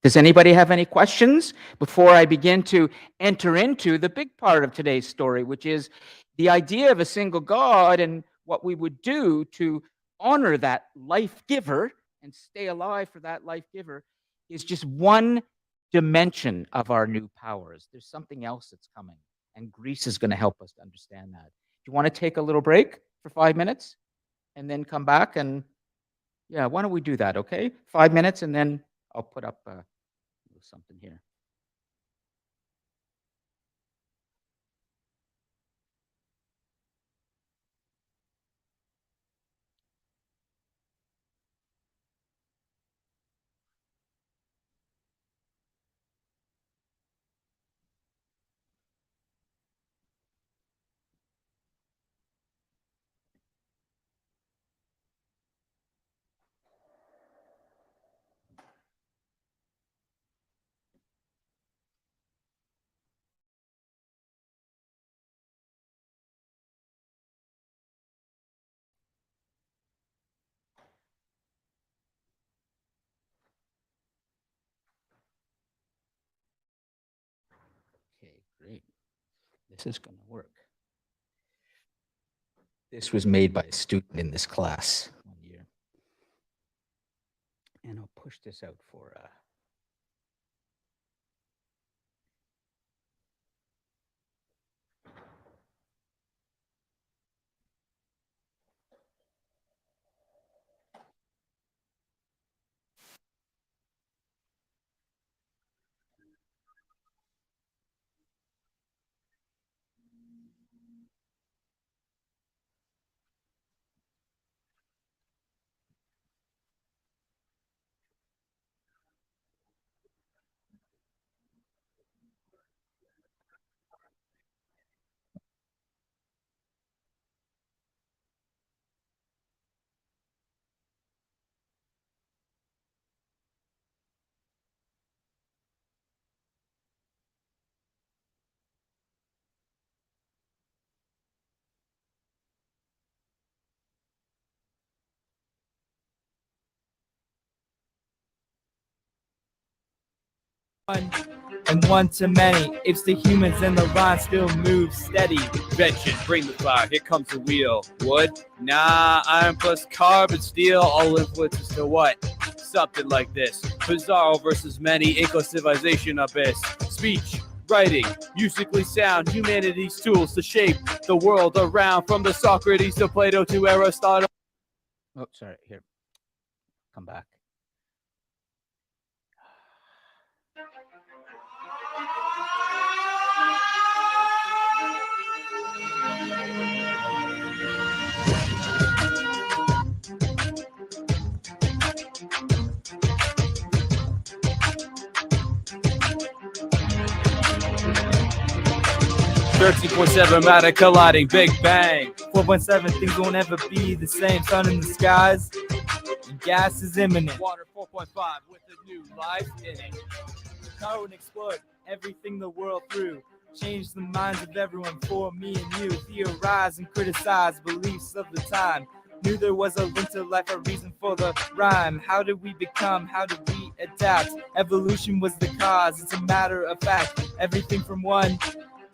Does anybody have any questions before I begin to enter into the big part of today's story, which is the idea of a single God and what we would do to honor that life giver and stay alive for that life giver is just one dimension of our new powers. There's something else that's coming, and Greece is going to help us to understand that. Do you want to take a little break for 5 minutes and then come back? And yeah, why don't we do that, okay? 5 minutes, and then I'll put up something here. Great. This is going to work. This was made by a student in this class one year. And I'll push this out for 1 and 1 to many. Apes to humans and the line still moves steady. Invention, bring the fire, here comes the wheel. Wood? Nah, iron plus carbon steel, all influences to what? Something like this. Bizarro versus many, eco-civilization abyss. Speech, writing, musically sound, humanity's tools to shape the world around. From the Socrates to Plato to Aristotle.2. Oh, sorry. Here. Come back. .7 matter colliding, Big Bang. 4.7 things won't ever be the same. Sun in the skies and gas is imminent. Water 4.5 with a new life in it. Power and explode everything the world through. Change the minds of everyone for me and you. Theorize and criticize beliefs of the time. Knew there was a link to life, a reason for the rhyme. How did we become? How did we adapt? Evolution was the cause, it's a matter of fact. Everything from 1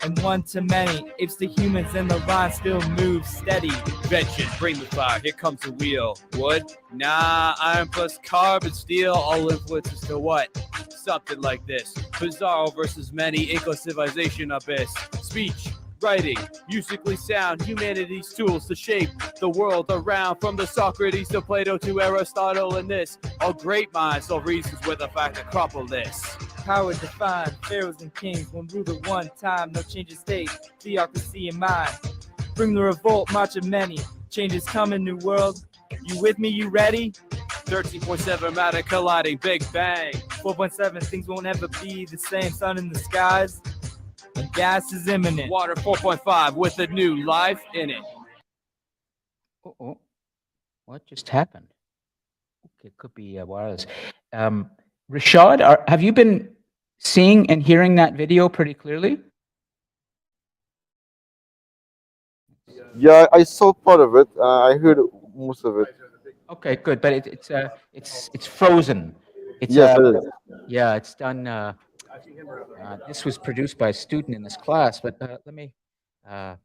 and 1 to many. Apes to humans and the line still moves steady. Invention, bring the fire, here comes the wheel. Wood? Nah, iron plus carbon steel, all influences to what? Something like this. Bizarro versus many, eco-civilization abyss. Speech, writing, musically sound, humanity's tools to shape the world around. From the Socrates to Plato to Aristotle and this. All great minds solve reasons with the fact Acropolis. Power defined, pharaohs and kings, one ruler, one time, no change of state, theocracy in mind. Bring the revolt, march of many, changes coming, new world. You with me, you ready? 13.7 matter colliding, Big Bang. 4.7 things won't ever be the same. Sun in the skies and gas is imminent. Water 4.5 with a new life in it. Oh, what just happened? Okay, it could be wireless. Rashad, have you been seeing and hearing that video pretty clearly? Yeah, I saw part of it. I heard most of it. Okay, good, but it's frozen. It's Yes, it is. yeah, it's done. This was produced by a student in this class, but let me. I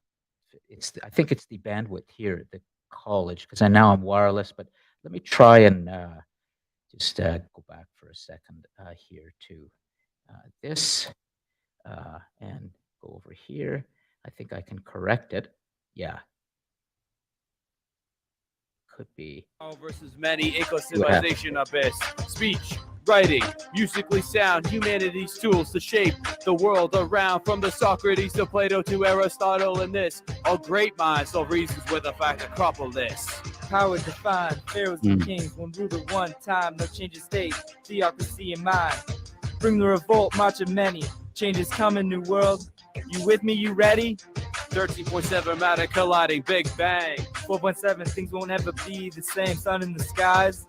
think it's the bandwidth here at the college because now I'm wireless. But let me try and just go back for a second here to this and go over here. I think I can correct it. Yeah. Could be. Versus many, eco-civilization abyss. Speech, writing, musically sound, humanity's tools to shape the world around. From the Socrates to Plato to Aristotle and this. All great minds solve reasons with the fact Acropolis. Power defined, pharaohs and kings, one ruler, one time, no change of state, theocracy in mind. Bring the revolt, march of many, changes coming, new world. You with me, you ready? 13.7 matter colliding, Big Bang. 4.7 things won't ever be the same. Sun in the skies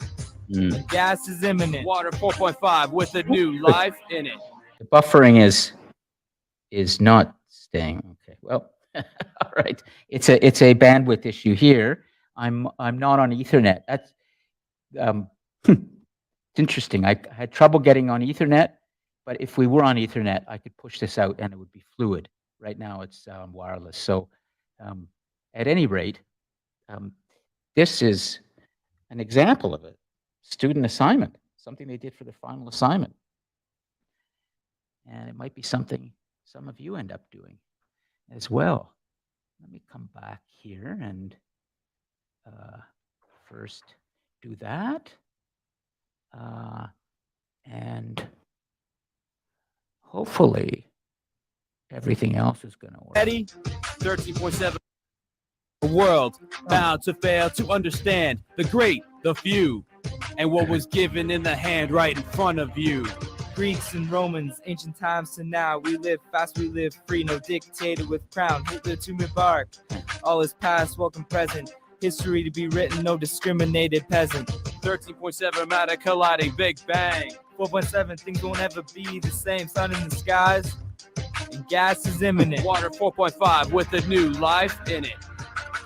and gas is imminent. Water 4.5 with a new life in it. The buffering is not staying. Okay, well, all right. It's a bandwidth issue here. I'm not on Ethernet. That's it's interesting. I had trouble getting on Ethernet, But if we were on Ethernet, I could push this out and it would be fluid. Right now it's wireless. So at any rate, this is an example of a student assignment, something they did for their final assignment. And it might be something some of you end up doing as well. Let me come back here and first do that. And hopefully everything else is going to work. Ready? 13.7. A world bound to fail to understand the great, the few, and what was given in the hand right in front of you. Greeks and Romans, ancient times to now. We live fast, we live free, no dictator with crown. Hitler to Mubarak, all is past, welcome present. History to be written, no discriminated peasant. 13.7 matter colliding, Big Bang. 4.7, things won't ever be the same. Sun in the skies, and gas is imminent. Water 4.5 with a new life in it.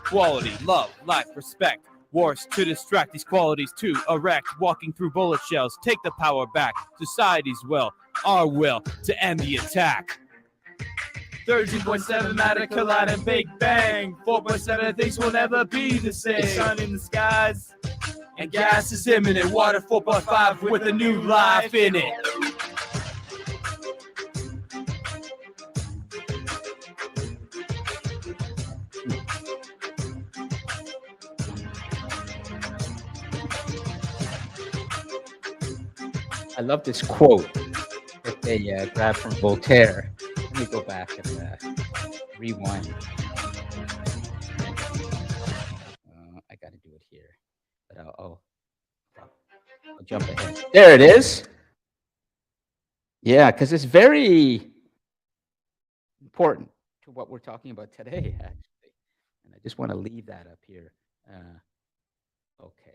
Quality, love, life, respect. Wars to distract these qualities to erect. Walking through bullet shells, take the power back. Society's will, our will to end the attack. 13.7 matter colliding, Big Bang. 4.7 things will never be the same. Sun in the skies, And gas is imminent. Water 4.5 with a new life in it. I love this quote that they grabbed from Voltaire. Let me go back and rewind. I got to do it here, but I'll jump ahead. There it is. Yeah, because it's very important to what we're talking about today, actually. And I just want to leave that up here. Okay.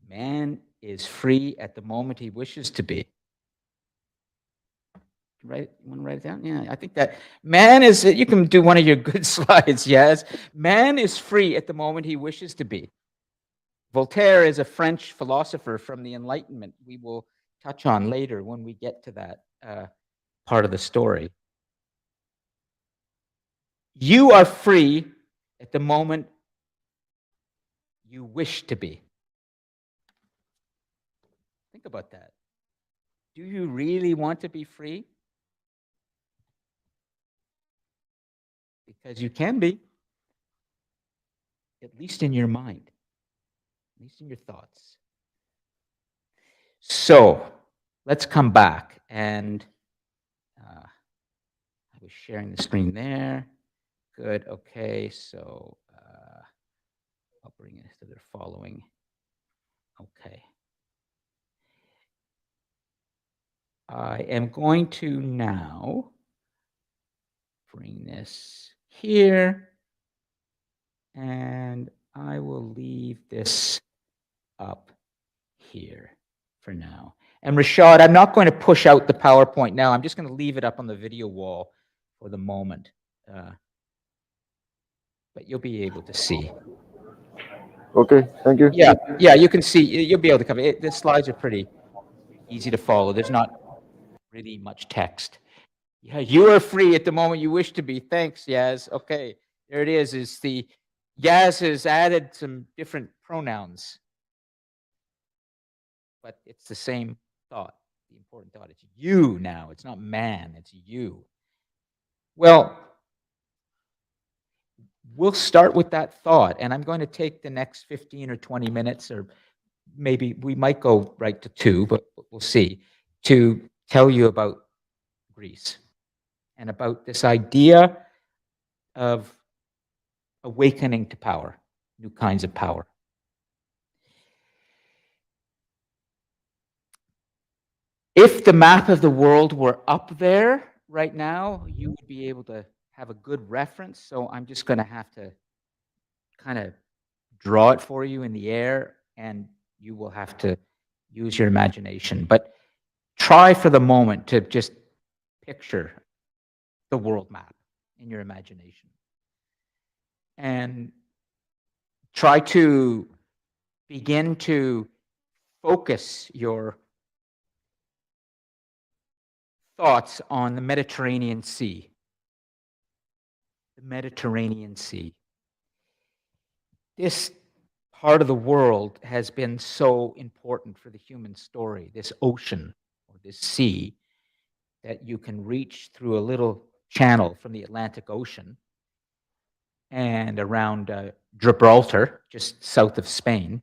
Man is free at the moment he wishes to be. You want to write it down? Yeah, I think that man is, you can do one of your good slides, yes. Man is free at the moment he wishes to be. Voltaire is a French philosopher from the Enlightenment. We will touch on later when we get to that part of the story. You are free at the moment you wish to be. Think about that. Do you really want to be free? Because you can be, at least in your mind, at least in your thoughts. So let's come back. And I was sharing the screen there. Good. Okay. So I'll bring it to the following. Okay. I am going to now bring this here, and I will leave this up here for now. And Rashad, I'm not going to push out the PowerPoint now. I'm just going to leave it up on the video wall for the moment. But you'll be able to see. Okay, thank you. Yeah, you can see. You'll be able to cover it. The slides are pretty easy to follow. There's not really much text. Yeah, you are free at the moment you wish to be. Thanks, Yaz. Okay, there it is. Yaz has added some different pronouns, but it's the same thought, the important thought. It's you now. It's not man, it's you. Well, we'll start with that thought, and I'm going to take the next 15 or 20 minutes, or maybe we might go right to 2, but we'll see, to tell you about Greece and about this idea of awakening to power, new kinds of power. If the map of the world were up there right now, you would be able to have a good reference. So I'm just going to have to kind of draw it for you in the air, and you will have to use your imagination. But try for the moment to just picture the world map in your imagination. And try to begin to focus your thoughts on the Mediterranean Sea. The Mediterranean Sea. This part of the world has been so important for the human story, this ocean or this sea that you can reach through a little channel from the Atlantic Ocean and around Gibraltar, just south of Spain.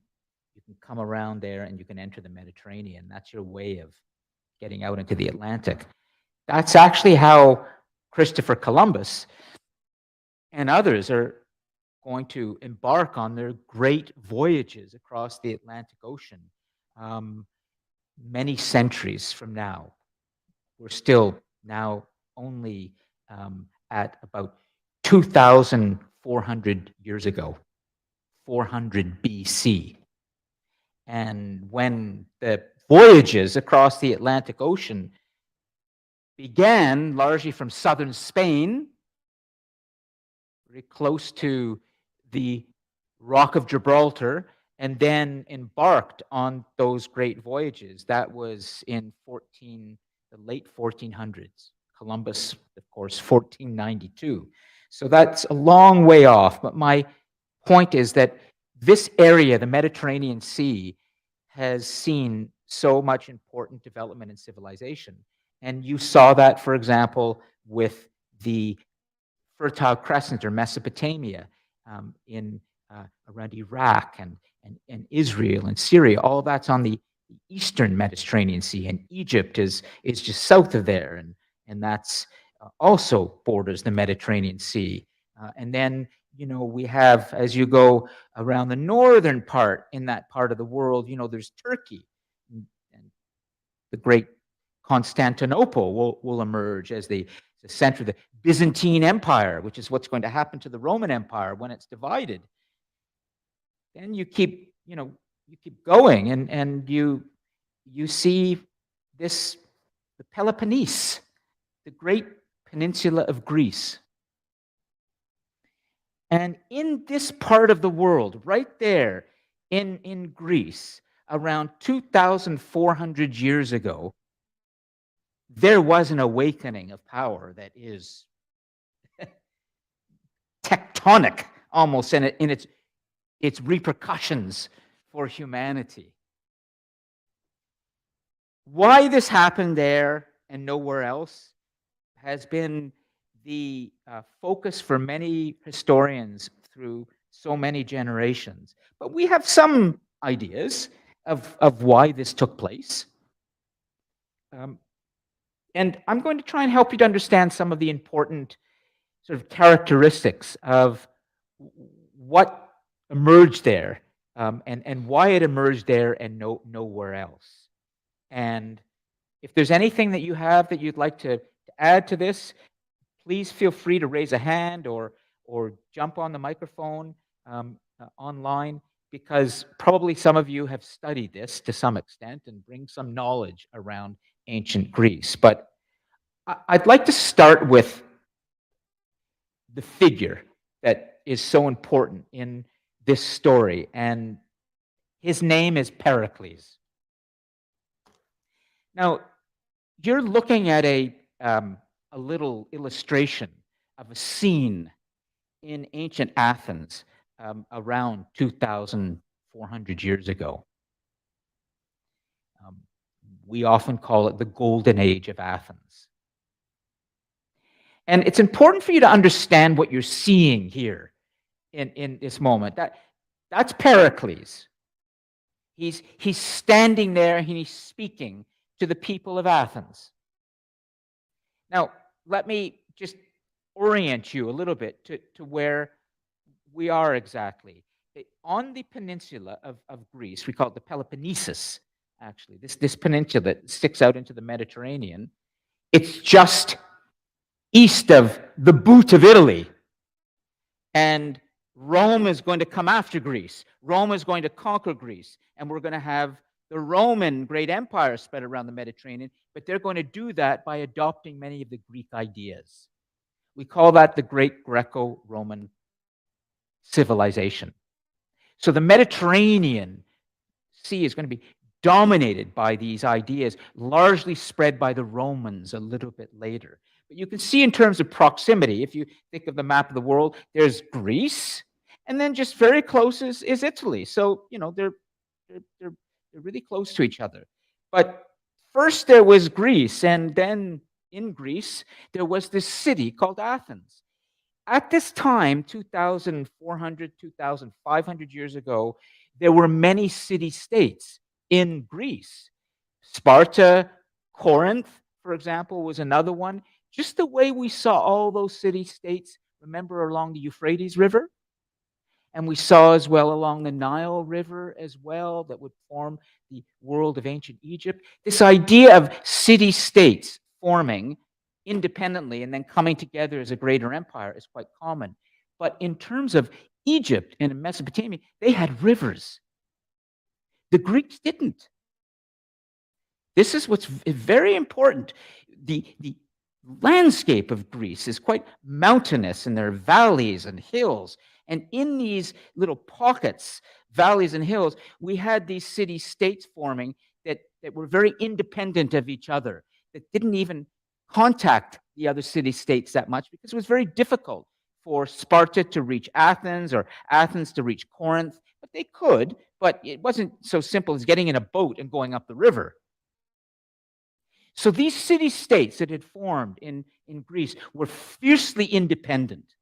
You can come around there and you can enter the Mediterranean. That's your way of getting out into the Atlantic. That's actually how Christopher Columbus and others are going to embark on their great voyages across the Atlantic Ocean many centuries from now. We're still now only at about 2,400 years ago, 400 BC. And when the voyages across the Atlantic Ocean began largely from southern Spain, very close to the Rock of Gibraltar, and then embarked on those great voyages. That was in the late 1400s. Columbus, of course, 1492. So that's a long way off. But my point is that this area, the Mediterranean Sea, has seen so much important development in civilization. And you saw that, for example, with the Fertile Crescent or Mesopotamia in around Iraq and Israel and Syria. All that's on the eastern Mediterranean Sea, and Egypt is just south of there, and that's also borders the Mediterranean Sea. And then, you know, we have, as you go around the northern part in that part of the world, you know, there's Turkey, and the great Constantinople will emerge as the center of the Byzantine Empire, which is what's going to happen to the Roman Empire when it's divided. Then you keep going, and you see the Peloponnese, the great peninsula of Greece. And in this part of the world, right there in Greece, around 2,400 years ago, there was an awakening of power that is tectonic almost in its repercussions for humanity. Why this happened there and nowhere else has been the focus for many historians through so many generations. But we have some ideas of why this took place. And I'm going to try and help you to understand some of the important sort of characteristics of what emerged there and why it emerged there and nowhere else. And if there's anything that you have that you'd like to add to this, please feel free to raise a hand or jump on the microphone online, because probably some of you have studied this to some extent and bring some knowledge around ancient Greece. But I'd like to start with the figure that is so important in this story, and his name is Pericles. Now, you're looking at a little illustration of a scene in ancient Athens around 2,400 years ago. We often call it the Golden Age of Athens. And it's important for you to understand what you're seeing here in this moment. That's Pericles. He's standing there and he's speaking to the people of Athens. Now, let me just orient you a little bit to where we are exactly. On the peninsula of Greece, we call it the Peloponnesus, actually. This peninsula that sticks out into the Mediterranean, it's just east of the boot of Italy. And Rome is going to come after Greece. Rome is going to conquer Greece. And we're going to have the Roman great empire spread around the Mediterranean, but they're going to do that by adopting many of the Greek ideas. We call that the Great Greco-Roman civilization. So the Mediterranean Sea is going to be dominated by these ideas, largely spread by the Romans a little bit later. But you can see in terms of proximity, if you think of the map of the world, there's Greece, and then just very close is Italy. So, they're really close to each other. But first there was Greece, and then in Greece, there was this city called Athens. At this time, 2,400, 2,500 years ago, there were many city-states in Greece. Sparta, Corinth, for example, was another one. Just the way we saw all those city-states, remember, along the Euphrates River? And we saw as well along the Nile River as well, that would form the world of ancient Egypt. This idea of city-states forming independently and then coming together as a greater empire is quite common. But in terms of Egypt and Mesopotamia, they had rivers. The Greeks didn't. This is what's very important. The landscape of Greece is quite mountainous, and there are valleys and hills. And in these little pockets, valleys and hills, we had these city-states forming that were very independent of each other, that didn't even contact the other city-states that much, because it was very difficult for Sparta to reach Athens or Athens to reach Corinth. But they could, but it wasn't so simple as getting in a boat and going up the river. So these city-states that had formed in Greece were fiercely independent.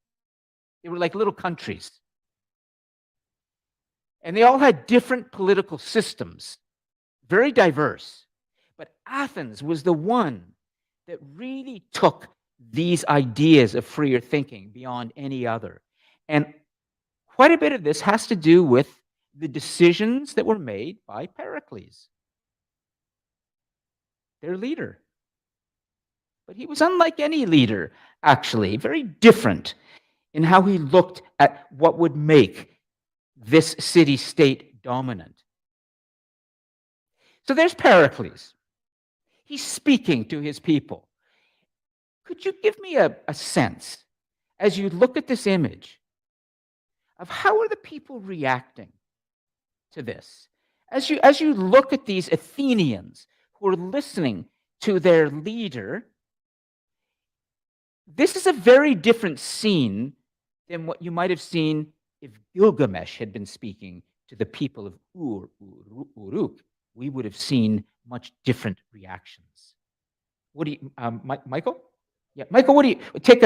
They were like little countries. And they all had different political systems, very diverse. But Athens was the one that really took these ideas of freer thinking beyond any other. And quite a bit of this has to do with the decisions that were made by Pericles, their leader. But he was unlike any leader, actually, very different in how he looked at what would make this city-state dominant. So there's Pericles. He's speaking to his people. Could you give me a sense, as you look at this image, of how are the people reacting to this? As you look at these Athenians who are listening to their leader, this is a very different scene than what you might have seen if Gilgamesh had been speaking to the people of Uruk. We would have seen much different reactions. What do you, Michael? Yeah, Michael, what do you take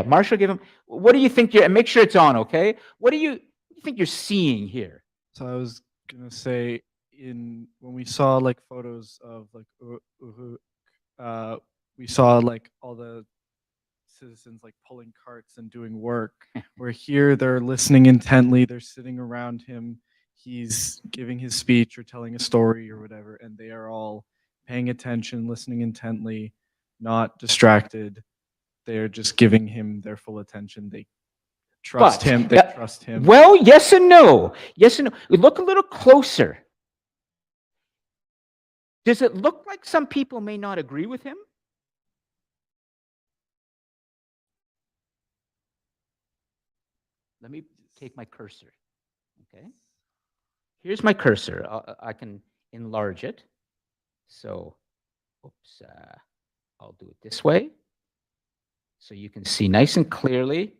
Marshall, give him. What do you think and make sure it's on, okay? What do you think you're seeing here? So I was gonna say, when we saw like photos of like Uruk, we saw like all the citizens like pulling carts and doing work. Where here they're listening intently, they're sitting around him, he's giving his speech or telling a story or whatever, and they are all paying attention, listening intently, not distracted. They're just giving him their full attention. They trust him. They trust him. Well, yes and no. Yes and no. We look a little closer. Does it look like some people may not agree with him? Let me take my cursor. Okay. Here's my cursor. I can enlarge it. So, oops. I'll do it this way, so you can see nice and clearly.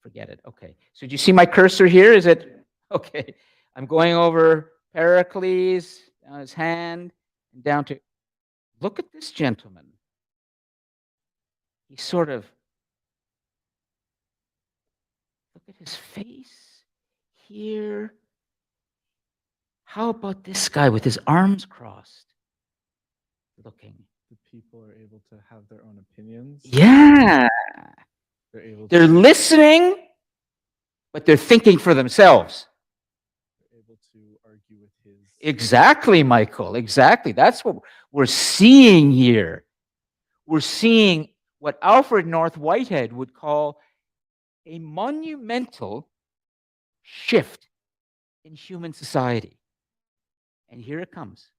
Forget it. Okay. So do you see my cursor here? Is it okay? I'm going over Pericles, down his hand, and down to. Look at this gentleman. He sort of. Look at his face here. How about this guy with his arms crossed? Looking. The people are able to have their own opinions. Yeah. They're listening, but they're thinking for themselves. They're able to argue with his. Exactly, Michael. Exactly. That's what we're seeing here. We're seeing what Alfred North Whitehead would call a monumental shift in human society. And here it comes.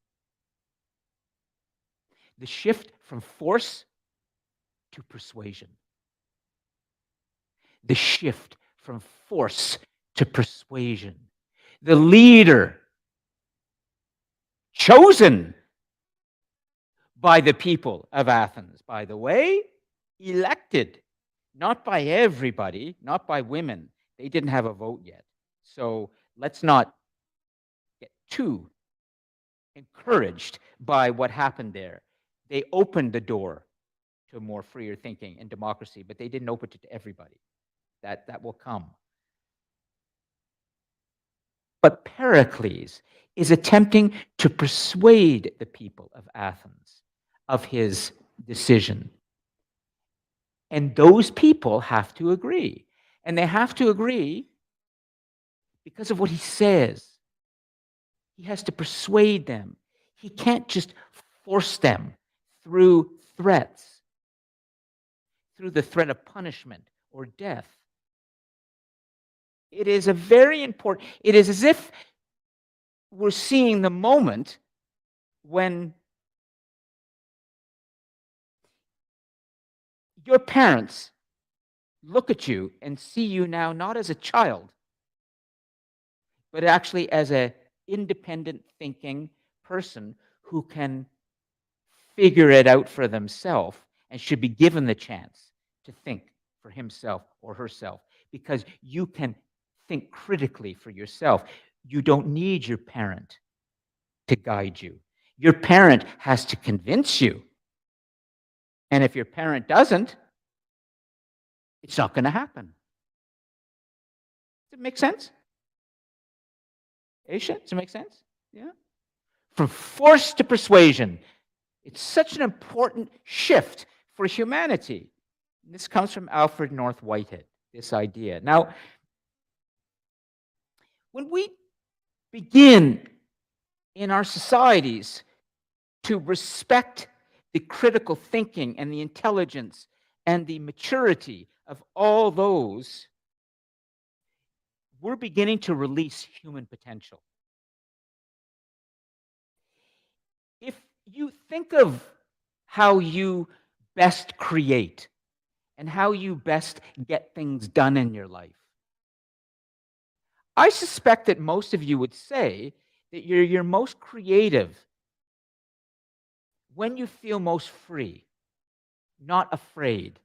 The shift from force to persuasion. The shift from force to persuasion. The leader chosen by the people of Athens, by the way, elected, not by everybody, not by women. They didn't have a vote yet. So let's not get too encouraged by what happened there. They opened the door to more freer thinking and democracy, but they didn't open it to everybody. That will come. But Pericles is attempting to persuade the people of Athens of his decision. And those people have to agree. And they have to agree because of what he says. He has to persuade them. He can't just force them through threats, through the threat of punishment or death. It is a very important, it is as if we're seeing the moment when your parents look at you and see you now not as a child, but actually as an independent thinking person who can figure it out for themselves and should be given the chance to think for himself or herself, because you can think critically for yourself. You don't need your parent to guide you. Your parent has to convince you. And if your parent doesn't, it's not going to happen. Does it make sense? Aisha, does it make sense? Yeah? From force to persuasion. It's such an important shift for humanity. This comes from Alfred North Whitehead, this idea. Now, when we begin in our societies to respect the critical thinking and the intelligence and the maturity of all those, we're beginning to release human potential. If you think of how you best create and how you best get things done in your life, I suspect that most of you would say that you're most creative when you feel most free, not afraid.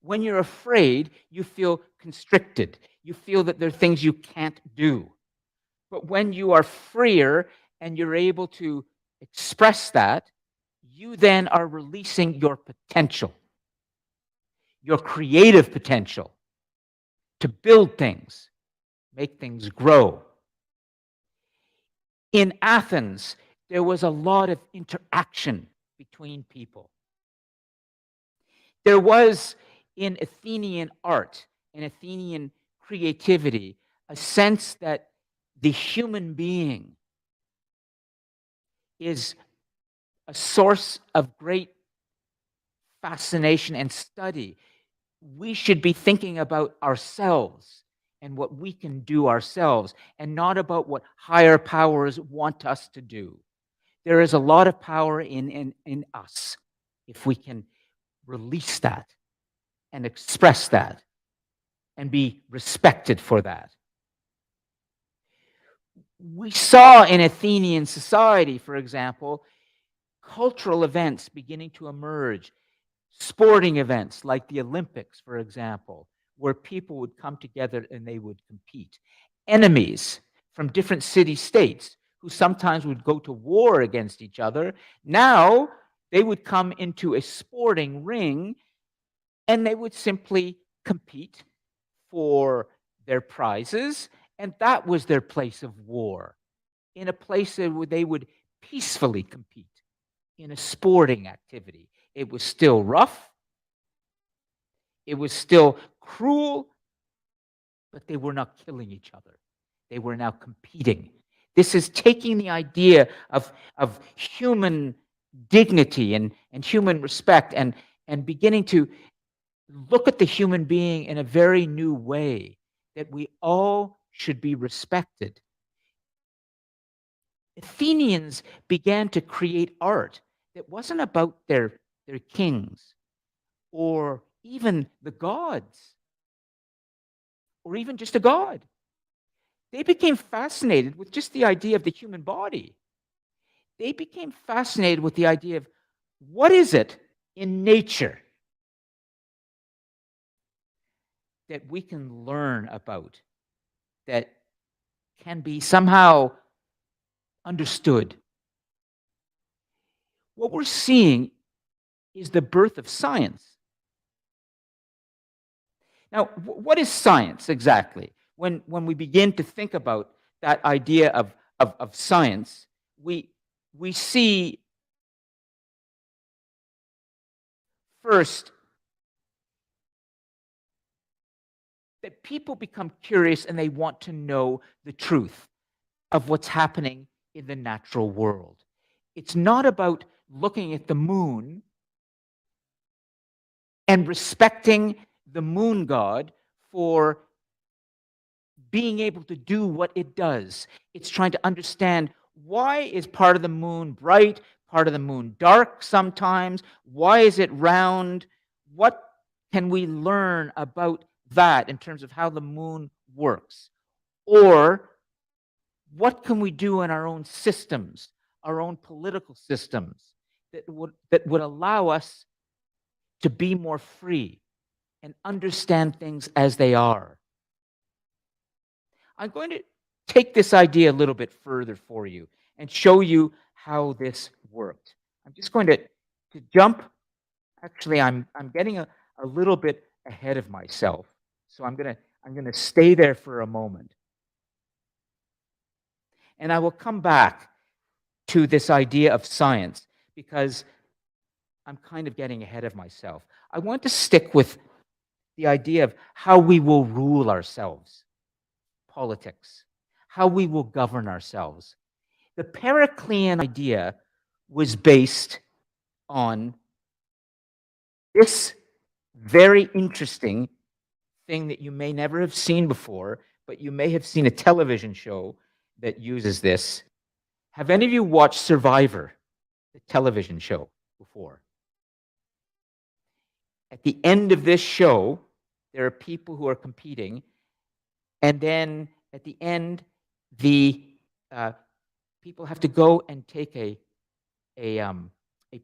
When you're afraid, you feel constricted. You feel that there are things you can't do. But when you are freer and you're able to express that, you then are releasing your potential, your creative potential to build things, make things grow. In Athens, there was a lot of interaction between people. There was, in Athenian art and Athenian creativity, a sense that the human being is a source of great fascination and study. We should be thinking about ourselves and what we can do ourselves, and not about what higher powers want us to do. There is a lot of power in us if we can release that and express that and be respected for that. We saw in Athenian society, for example, cultural events beginning to emerge, sporting events like the Olympics, for example, where people would come together and they would compete. Enemies from different city-states who sometimes would go to war against each other, now they would come into a sporting ring and they would simply compete for their prizes, and that was their place of war, in a place where they would peacefully compete in a sporting activity. It was still rough, it was still cruel, but they were not killing each other. They were now competing. This is taking the idea of human dignity and human respect and beginning to look at the human being in a very new way, that we all should be respected. Athenians began to create art that wasn't about their kings or even the gods or even just a god. They became fascinated with just the idea of the human body. they became fascinated with the idea of what is it in nature that we can learn about, that can be somehow understood. What we're seeing is the birth of science. Now, what is science exactly? When we begin to think about that idea of science, we see first that people become curious and they want to know the truth of what's happening in the natural world. It's not about looking at the moon and respecting the moon god for being able to do what it does. It's trying to understand, why is part of the moon bright, part of the moon dark sometimes? Why is it round? What can we learn about that in terms of how the moon works? Or what can we do in our own systems, our own political systems, that would allow us to be more free and understand things as they are? I'm going to take this idea a little bit further for you and show you how this worked. I'm just going to jump. Actually, I'm getting a little bit ahead of myself, so I'm gonna stay there for a moment, and I will come back to this idea of science because I'm kind of getting ahead of myself. I want to stick with the idea of how we will rule ourselves, politics, how we will govern ourselves. The Periclean idea was based on this very interesting thing that you may never have seen before, but you may have seen a television show that uses this. Have any of you watched Survivor, the television show, before? At the end of this show, there are people who are competing, and then at the end, the people have to go and take a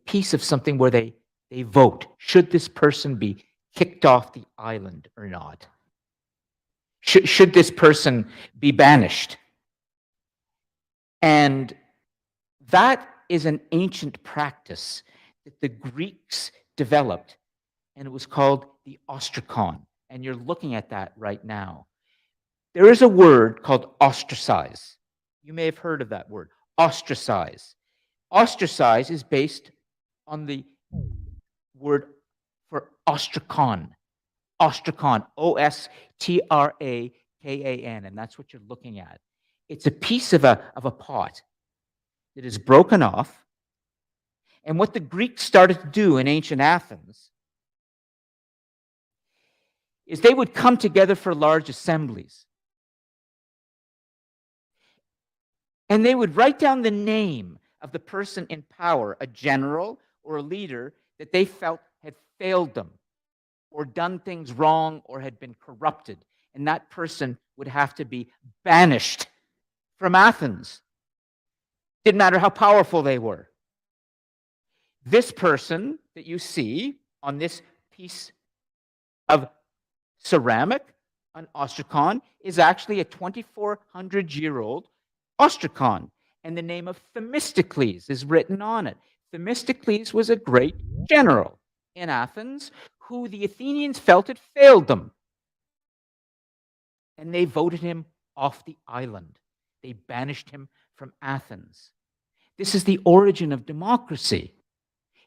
piece of something where they vote. Should this person be kicked off the island or not? Should this person be banished? And that is an ancient practice that the Greeks developed, and it was called the ostracon. And you're looking at that right now. There is a word called ostracize. You may have heard of that word, ostracize. Ostracize is based on the word for ostracon. Ostracon, O-S-T-R-A-K-A-N, and that's what you're looking at. It's a piece of a pot that is broken off. And what the Greeks started to do in ancient Athens is they would come together for large assemblies. And they would write down the name of the person in power, a general or a leader, that they felt had failed them or done things wrong or had been corrupted. And that person would have to be banished from Athens. Didn't matter how powerful they were. This person that you see on this piece of ceramic, an ostracon, is actually a 2,400-year-old ostracon, and the name of Themistocles is written on it. Themistocles was a great general in Athens who the Athenians felt had failed them, and they voted him off the island. They banished him from Athens. This is the origin of democracy.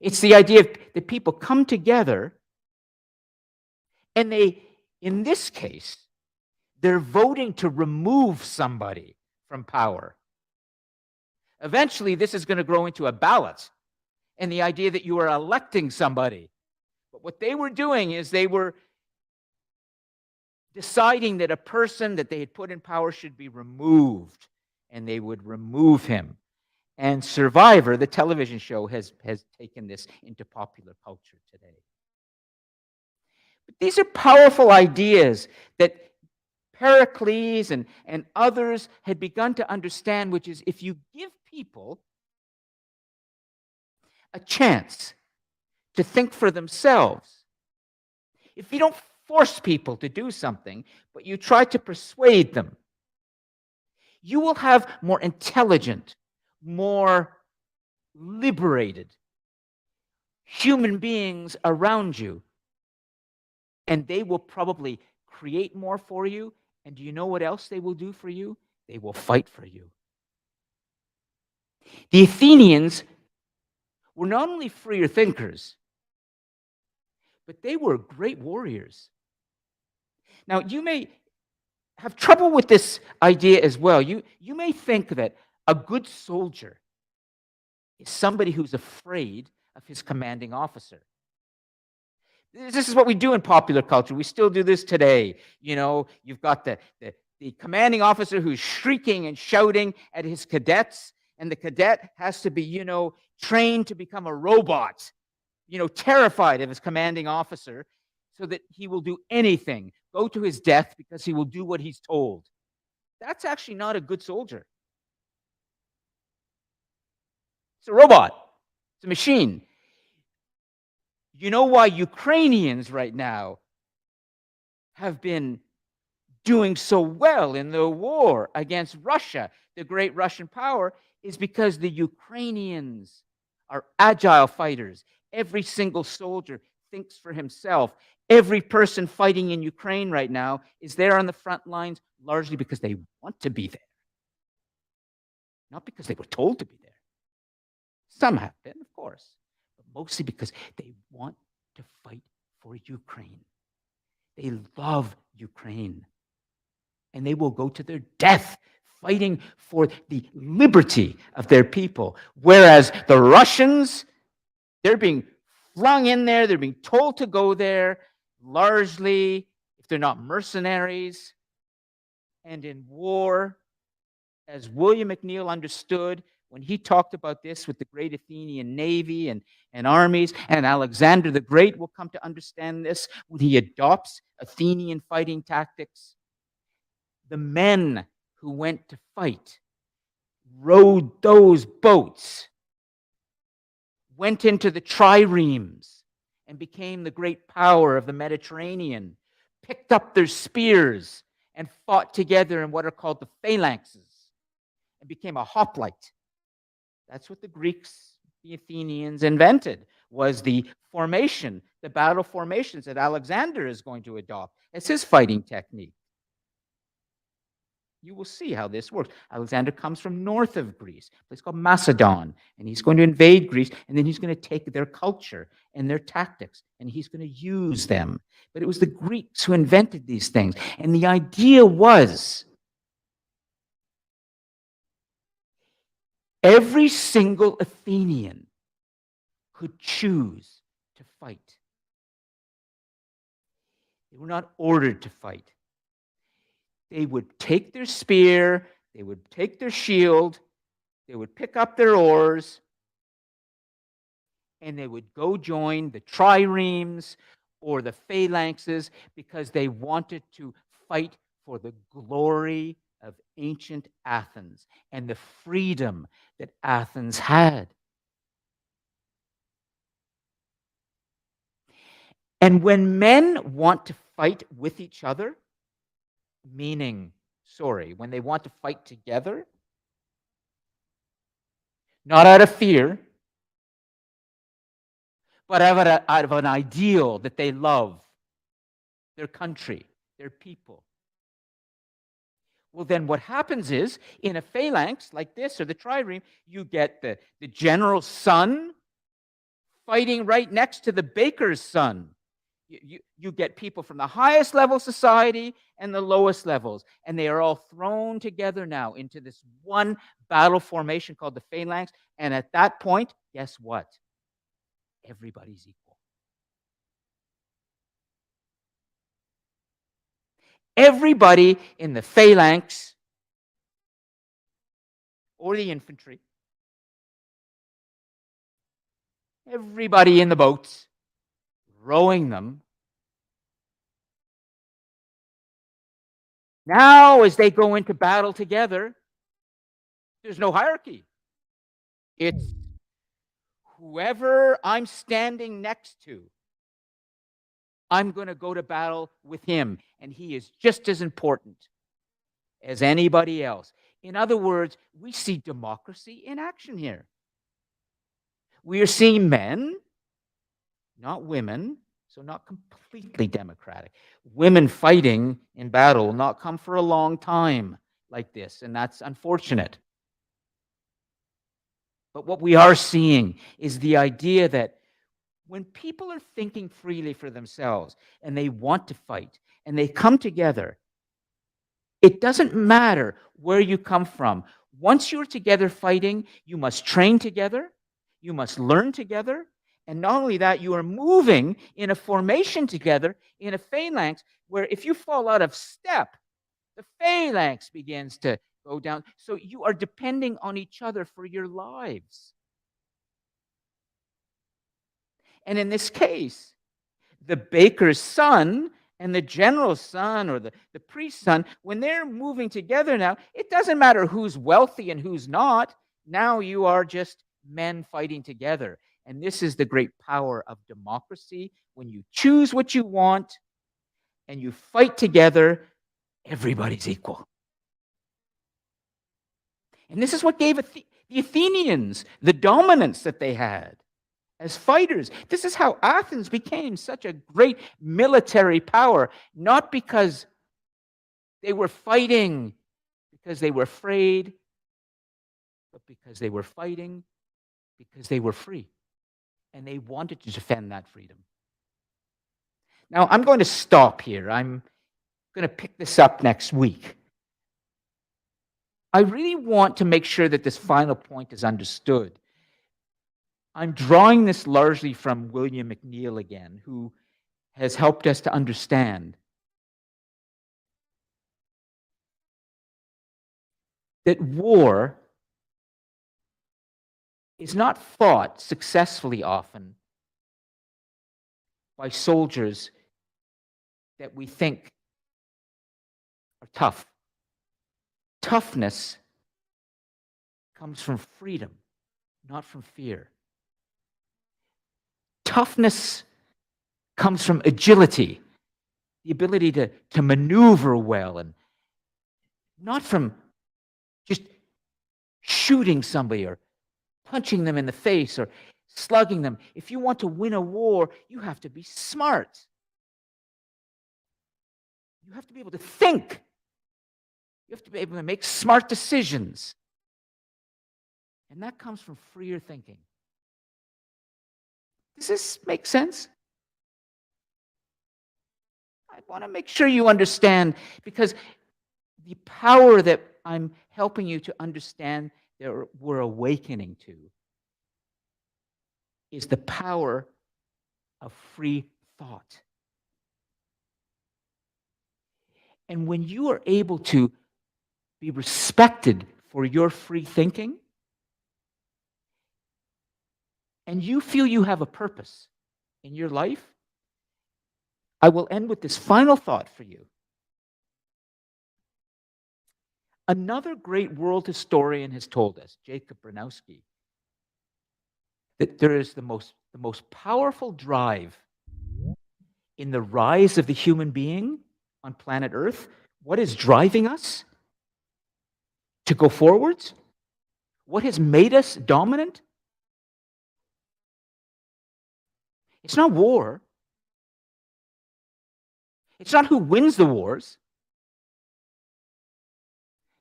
It's the idea that people come together and they, in this case, they're voting to remove somebody from power. Eventually, this is going to grow into a ballot and the idea that you are electing somebody. But what they were doing is they were deciding that a person that they had put in power should be removed, and they would remove him. And Survivor, the television show, has taken this into popular culture today. But these are powerful ideas that Pericles and others had begun to understand, which is if you give people a chance to think for themselves, if you don't force people to do something, but you try to persuade them, you will have more intelligent, more liberated human beings around you. And they will probably create more for you. And do you know what else they will do for you? They will fight for you. The Athenians were not only freer thinkers, but they were great warriors. Now, you may have trouble with this idea as well. You may think that a good soldier is somebody who's afraid of his commanding officer. This is what we do in popular culture. We still do this today. You know, you've got the commanding officer who's shrieking and shouting at his cadets, and the cadet has to be, trained to become a robot, terrified of his commanding officer, so that he will do anything, go to his death because he will do what he's told. That's actually not a good soldier. It's a robot. It's a machine. You know why Ukrainians right now have been doing so well in the war against Russia, the great Russian power, is because the Ukrainians are agile fighters. Every single soldier thinks for himself. Every person fighting in Ukraine right now is there on the front lines largely because they want to be there, not because they were told to be there. Some have been, of course, but mostly because they want to fight for Ukraine. They love Ukraine, and they will go to their death fighting for the liberty of their people. Whereas the Russians, they're being flung in there, they're being told to go there, largely, if they're not mercenaries. And in war, as William McNeill understood when he talked about this with the great Athenian navy and armies, and Alexander the Great will come to understand this when he adopts Athenian fighting tactics. The men who went to fight rowed those boats, went into the triremes, and became the great power of the Mediterranean, picked up their spears and fought together in what are called the phalanxes, and became a hoplite. That's what the Greeks, the Athenians invented, was the formation, the battle formations that Alexander is going to adopt as his fighting technique. You will see how this works. Alexander comes from north of Greece, a place called Macedon, and he's going to invade Greece, and then he's going to take their culture and their tactics, and he's going to use them. But it was the Greeks who invented these things, and the idea was every single Athenian could choose to fight. They were not ordered to fight. They would take their spear, they would take their shield, they would pick up their oars, and they would go join the triremes or the phalanxes because they wanted to fight for the glory of ancient Athens and the freedom that Athens had. And when men want to fight with each other, when they want to fight together, not out of fear, but out of an ideal that they love, their country, their people. Well, then what happens is, in a phalanx like this, or the trireme, you get the general's son fighting right next to the baker's son. You get people from the highest level of society and the lowest levels, and they are all thrown together now into this one battle formation called the phalanx. And at that point, guess what? Everybody's equal. Everybody in the phalanx or the infantry, everybody in the boats, rowing them. Now, as they go into battle together, there's no hierarchy. It's whoever I'm standing next to, I'm going to go to battle with him, and he is just as important as anybody else. In other words, we see democracy in action here. We are seeing men, not women, so not completely democratic. Women fighting in battle will not come for a long time like this, and that's unfortunate. But what we are seeing is the idea that when people are thinking freely for themselves and they want to fight and they come together, it doesn't matter where you come from. Once you're together fighting, you must train together, you must learn together, and not only that, you are moving in a formation together in a phalanx where if you fall out of step, the phalanx begins to go down. So you are depending on each other for your lives. And in this case, the baker's son and the general's son or the priest's son, when they're moving together now, it doesn't matter who's wealthy and who's not. Now you are just men fighting together. And this is the great power of democracy. When you choose what you want and you fight together, everybody's equal. And this is what gave the Athenians the dominance that they had as fighters. This is how Athens became such a great military power, not because they were fighting because they were afraid, but because they were fighting because they were free. And they wanted to defend that freedom. Now, I'm going to stop here. I'm going to pick this up next week. I really want to make sure that this final point is understood. I'm drawing this largely from William McNeill again, who has helped us to understand that war is not fought successfully often by soldiers that we think are tough. Toughness comes from freedom, not from fear. Toughness comes from agility, the ability to maneuver well, and not from just shooting somebody or punching them in the face or slugging them. If you want to win a war, you have to be smart. You have to be able to think. You have to be able to make smart decisions. And that comes from freer thinking. Does this make sense? I want to make sure you understand, because the power that I'm helping you to understand that we're awakening to is the power of free thought. And when you are able to be respected for your free thinking, and you feel you have a purpose in your life, I will end with this final thought for you. Another great world historian has told us, Jacob Bronowski, that there is the most powerful drive in the rise of the human being on planet Earth. What is driving us to go forwards? What has made us dominant? It's not war. It's not who wins the wars.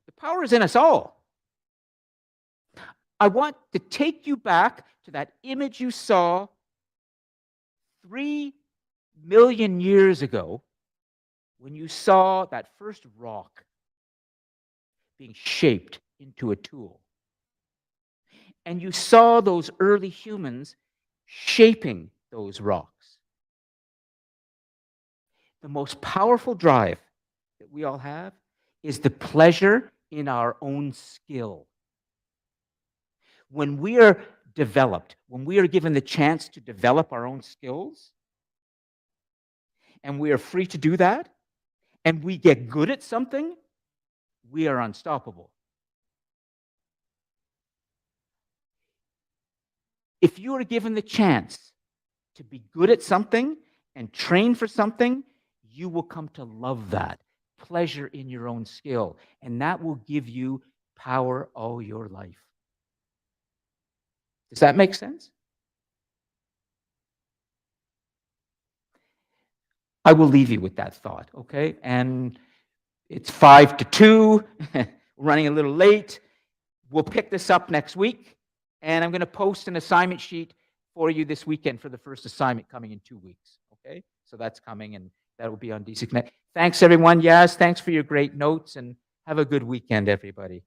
The power is in us all. I want to take you back to that image you saw 3 million years ago when you saw that first rock being shaped into a tool. And you saw those early humans shaping those rocks. The most powerful drive that we all have is the pleasure in our own skill. When we are developed, when we are given the chance to develop our own skills, and we are free to do that, and we get good at something, we are unstoppable. if you are given the chance to be good at something and train for something, you will come to love that, pleasure in your own skill, and that will give you power all your life. Does that make sense? I will leave you with that thought, okay? And it's 5 to 2, running a little late. We'll pick this up next week, and I'm going to post an assignment sheet for you this weekend for the first assignment coming in 2 weeks, okay? So that's coming, and that will be on DC Connect. Thanks, everyone. Yes, thanks for your great notes, and have a good weekend, everybody.